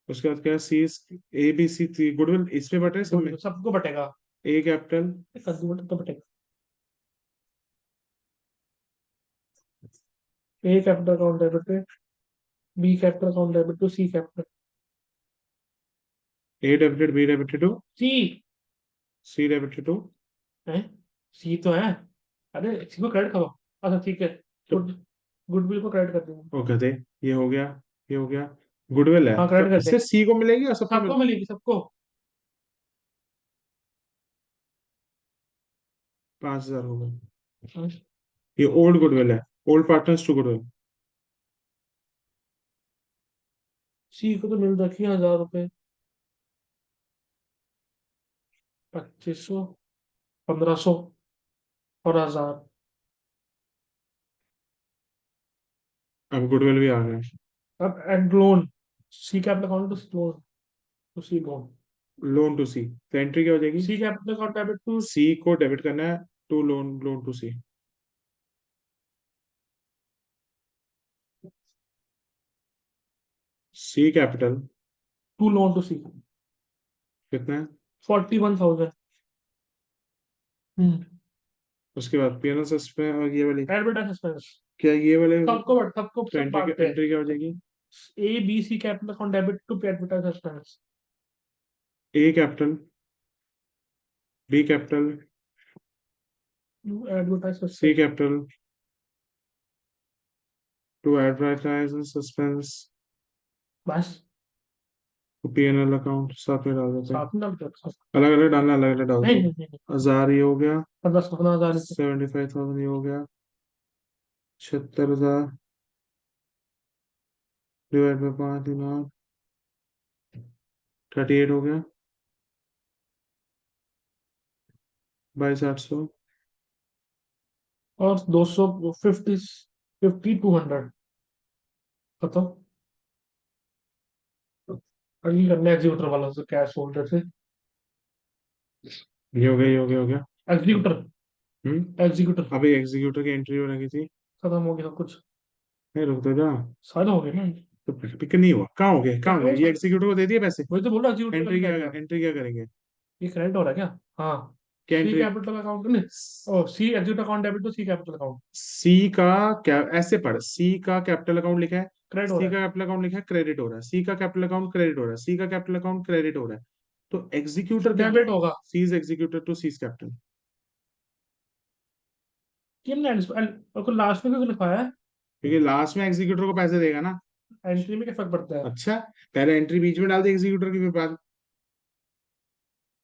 उसके बाद क्या? सी, ए बी सी, गुडविल इसमें बटे सब में। गुडविल सबको बटेगा। ए कैपिटल, कद्दू बटे तो बटेगा। ए कैपिटल अकाउंट डेबिट पे, B capital account debit to C capital. A debited, B debited to, C C debited to. है, सी तो है। अरे सी को क्रेडिट करो। अच्छा ठीक है। तो गुड गुडविल को क्रेडिट कर देंगे। वो कहते ये हो गया, ये हो गया, गुडविल है हाँ तो क्रेडिट कर इससे देंगे। सी को मिलेगी और सबको सबको मिलेगी सबको। 5,000 हो गए। हाँ, ये ओल्ड गुडविल है, ओल्ड पार्टनर्स टू गुडविल। सी को तो मिल रखी है 1000 रुपये। 2500, 1500 और 1000। अब गुडविल भी आ गया। अब and loan, C capital account to loan, to C loan. Loan to C, तो एंट्री क्या हो जाएगी? C capital account debit to. C को डेबिट करना है to loan, loan to C. C capital to loan to C. कितना है? 41,000। उसके बाद पीएनएल सस्पेंड और ये वाली, एडवर्टाइज एक्सपेंस क्या ये वाले? सबको तो सब एंट्री बांटते हैं। एंट्री क्या हो जाएगी? A B C capital account debit to advertise expense. A capital, B capital, advertise C expense. Capital to advertise suspense, बस तो पीएनएल अकाउंट साथ में डाल देते हैं। साथ में डाल दो। अलग अलग डालना, अलग अलग डाल नहीं दो। नहीं नहीं नहीं। 1,000 ये हो गया, 15,000। 75,000 ये हो गया, 76,000 डिवाइड बाई 5 दिमाग, 38 हो गया, 22,800। और 200, 50, 5200। बताओ। अभी करना है एग्जीक्यूटर वाला से, कैश होल्डर से। ये हो गया, ये हो गया, हो गया। एग्जीक्यूटर। एग्जीक्यूटर अभी एग्जीक्यूटर की एंट्री हो रही थी। खत्म हो गया सब कुछ। नहीं रुक तो जा। सारे हो गए ना। तो पिक नहीं हुआ, कहाँ हो गया, कहाँ हो गया? ये एग्जीक्यूटर को दे दिए पैसे। वही तो बोला एग्जीक्यूटर का एंट्री क्या, निकल गया। एंट्री क्या करेंगे? ये करेंट हो रहा है क्या? हाँ। क्या सी एंट्री? कैपिटल अकाउंट नहीं। ओ C executor account debit to C capital account. C का क्या, ऐसे पढ़, सी का कैपिटल अकाउंट लिखा है, क्रेडिट हो सी रहा का है। कैपिटल अकाउंट लिखा है, क्रेडिट हो रहा है, सी का कैपिटल अकाउंट क्रेडिट हो रहा है, सी का कैपिटल अकाउंट क्रेडिट हो रहा है। तो एग्जीक्यूटर क्या डेबिट होगा? होगा। C's executor to C's capital. किन और लास्ट में क्यों लिखवाया है? क्योंकि लास्ट में एग्जीक्यूटर को पैसे देगा ना। एंट्री में क्या फर्क पड़ता है? अच्छा, पहले एंट्री बीच में डाल दी एग्जीक्यूटर की, फिर बाद।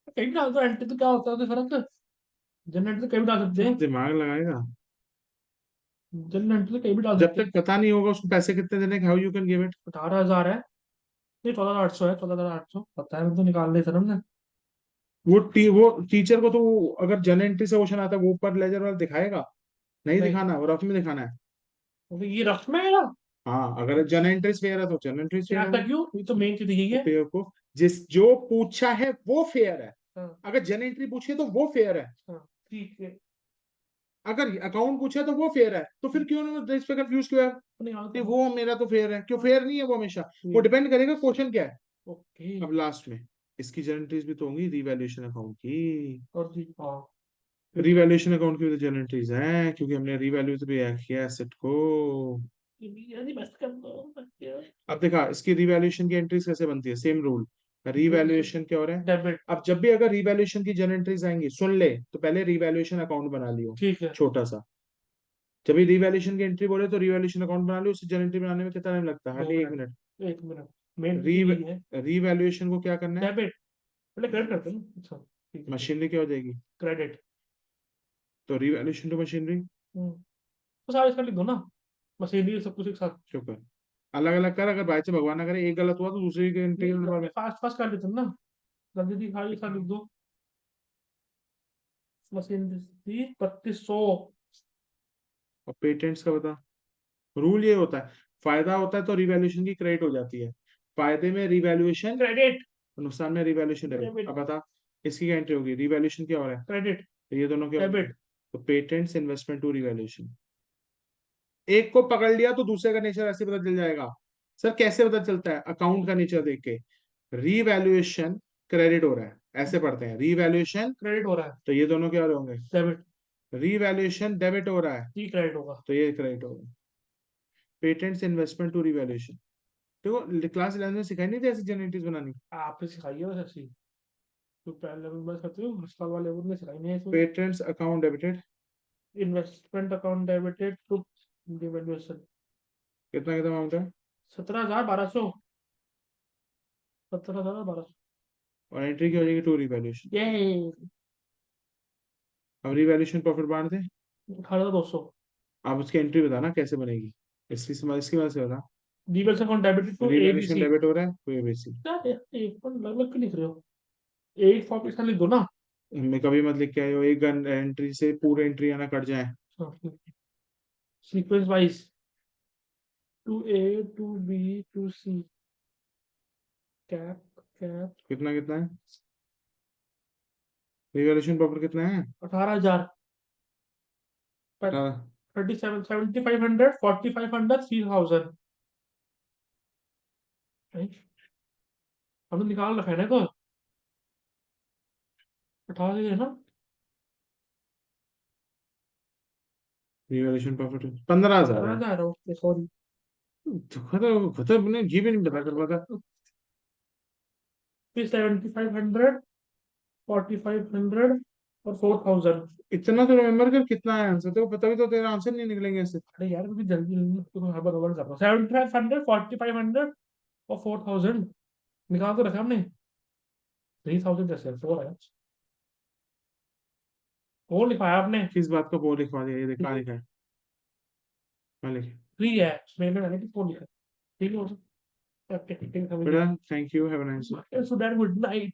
कहीं भी डाल दो एंट्री, तो क्या होता है तो फर्क। जनरल एंट्री तो कहीं भी डाल सकते हैं। दिमाग लगाएगा। जनरल एंट्री तो कहीं भी डाल जब सकते हैं। तक पता नहीं होगा उसको पैसे कितने देने, how you can give it? 18,000 है। नहीं 14,800 है, 14,800 पता है, मैं तो निकाल दे सर हमने। वो टीचर को तो अगर जन एंट्री से क्वेश्चन आता है वो ऊपर लेजर वाला दिखाएगा? नहीं नहीं दिखाना, वो रफ में दिखाना है। तो ये रफ में है ना। हाँ, अगर जन एंट्री फेयर है तो जन एंट्री फेयर ऐसा होगा। क्यों, ये तो मेन चीज यही तो है। फेयर को, जिस जो पूछा है वो फेयर है। हाँ। अगर जन एंट्री पूछे तो वो फेयर है। हाँ ठीक है। अगर अकाउंट पूछे तो वो फेयर है, तो फिर क्यों नहीं इस पे कंफ्यूज क्यों है? अपने यहाँ नहीं तो। वो मेरा तो फेयर है, क्यों फेयर नहीं है वो हमेशा? वो डिपेंड करेगा क्वेश्चन क्या है। ओके। अब लास्ट में इसकी जन एंट्रीज भी तो होंगी, रिवैल्यूएशन अकाउंट की। और जी हाँ। रिवैल्यूएशन अकाउंट की भी तो जन एंट्रीज हैं, क्योंकि हमने रिवैल्यू भी किया एसेट को। यानी बस कर दो बस यार। अब देखा इसकी रिवैल्यूएशन की एंट्रीज कैसे बनती है, सेम रूल। रिवैल्यूएशन क्या हो रहा है? डेबिट। अब जब भी अगर रिवैल्यूएशन की जन एंट्रीज आएंगी, सुन ले, तो पहले रिवैल्यूएशन अकाउंट बना लियो, ठीक है। छोटा सा। जब भी रिवैल्यूएशन की एंट्री बोले तो रिवैल्यूएशन अकाउंट बना लियो, उससे जन एंट्री बनाने में कितना टाइम लगता है? दो hardly 1 minute. Minute 1 minute. Main री चीज यही है। रिवैल्यूएशन को क्या करना है? डेबिट पहले क्रेडिट करते हैं ना, अच्छा ठीक है। मशीनरी क्या हो जाएगी? क्रेडिट। तो रिवैल्यूएशन टू मशीनरी। तो सारे इसका लिख दो ना, मशीनरी सब कुछ एक साथ। चुप कर, अलग अलग कर, अगर बाई चांस भगवान ना करे एक गलत हुआ तो दूसरी की एंट्री में। फास्ट फास्ट कर लेते हैं ना। जल्दी दिखा एक साथ लिख दो। मशीनरी 3200। और पेटेंट्स का बता। रूल ये होता है, फायदा होता है तो रिवैल्यूएशन की क्रेडिट हो जाती है, फायदे में रिवैल्यूएशन क्रेडिट। तो नुकसान में रिवैल्यूएशन डेबिट। Debit. अब बता इसकी क्या एंट्री होगी, रिवैल्यूएशन क्या हो रहा है, क्रेडिट, तो ये दोनों क्या हो रहा है? डेबिट। तो पेटेंट्स इन्वेस्टमेंट टू रिवैल्यूएशन, एक को पकड़ लिया तो दूसरे का नेचर ऐसे पता चल जाएगा। सर कैसे पता चलता है, अकाउंट का नेचर देख के। रीवैल्यूएशन क्रेडिट हो रहा है, ऐसे पढ़ते हैं, रीवैल्यूएशन क्रेडिट हो रहा है, तो ये दोनों क्या हो रहे होंगे, डेबिट। रीवैल्यूएशन डेबिट हो रहा है जी क्रेडिट होगा। तो ये क्रेडिट होगा। पेटेंट्स इन्वेस्टमेंट टू रिवैल्यूएशन, देखो क्लास 11 में सिखाई नहीं थी ऐसी जनरेटिव बनानी। आपने सिखाई है वैसे ऐसी, तो पहले लेवल में करते हो, हॉस्टल वाले लेवल में सिखाई नहीं है इसमें। Patents account debited, investment account debited to devaluation. कितना कितना अमाउंट है, 17,1200, 17,1200। और एंट्री की हो जाएगी टू रिवैल्यूएशन। ये अब रिवैल्यूएशन प्रॉफिट बांट दे, 18,200। आप उसकी एंट्री बताना कैसे बनेगी, इसकी मदद से बता। Devaluation account debited to revaluation ABC. Debit हो रहा है तो एबीसी, यार एक पर अलग अलग क्यों लिख रहे हो, एक फॉर्म इसका लिख दो ना। मैं कभी मत लिख के आए हो एक गन एंट्री से पूरे एंट्री आना कट जाए। Sequence wise, to A, to B, to C. Cap, cap. कितना कितना है, रिवैल्यूएशन प्रॉफिट कितना है, 18,000। हाँ, 37, 7,500, 4,500, 3,000। हमने निकाल रखा है ना, तो 18 है ना। रिवैल्यूएशन प्रॉफिट 15,000 है। 15,000, ओके सॉरी। खतर खतर मैंने ये भी नहीं पता कर पाता। फिर 7,500, 4,500 और 4,000। इतना तो रिमेम्बर कर कितना है आंसर, तेरे को पता भी तो तेरा आंसर नहीं निकलेंगे इससे। अरे यार क्योंकि जल्दी जल्दी तो हड़बड़ हड़बड़ कर रहा हूँ। 7,500, 4,500 और 4,000 निकाल तो रखा हमने। 3,000 जैसे 4 है, 4 लिखवाया आपने। किस बात का वो लिखवा दिया, ये देख कहाँ लिखा है, कहाँ लिखा है? 3 है, मैंने मैंने 4 लिखा। ठीक है, ओके, ठीक है, समझ बेटा thank you, have a nice day. गया। So that good night.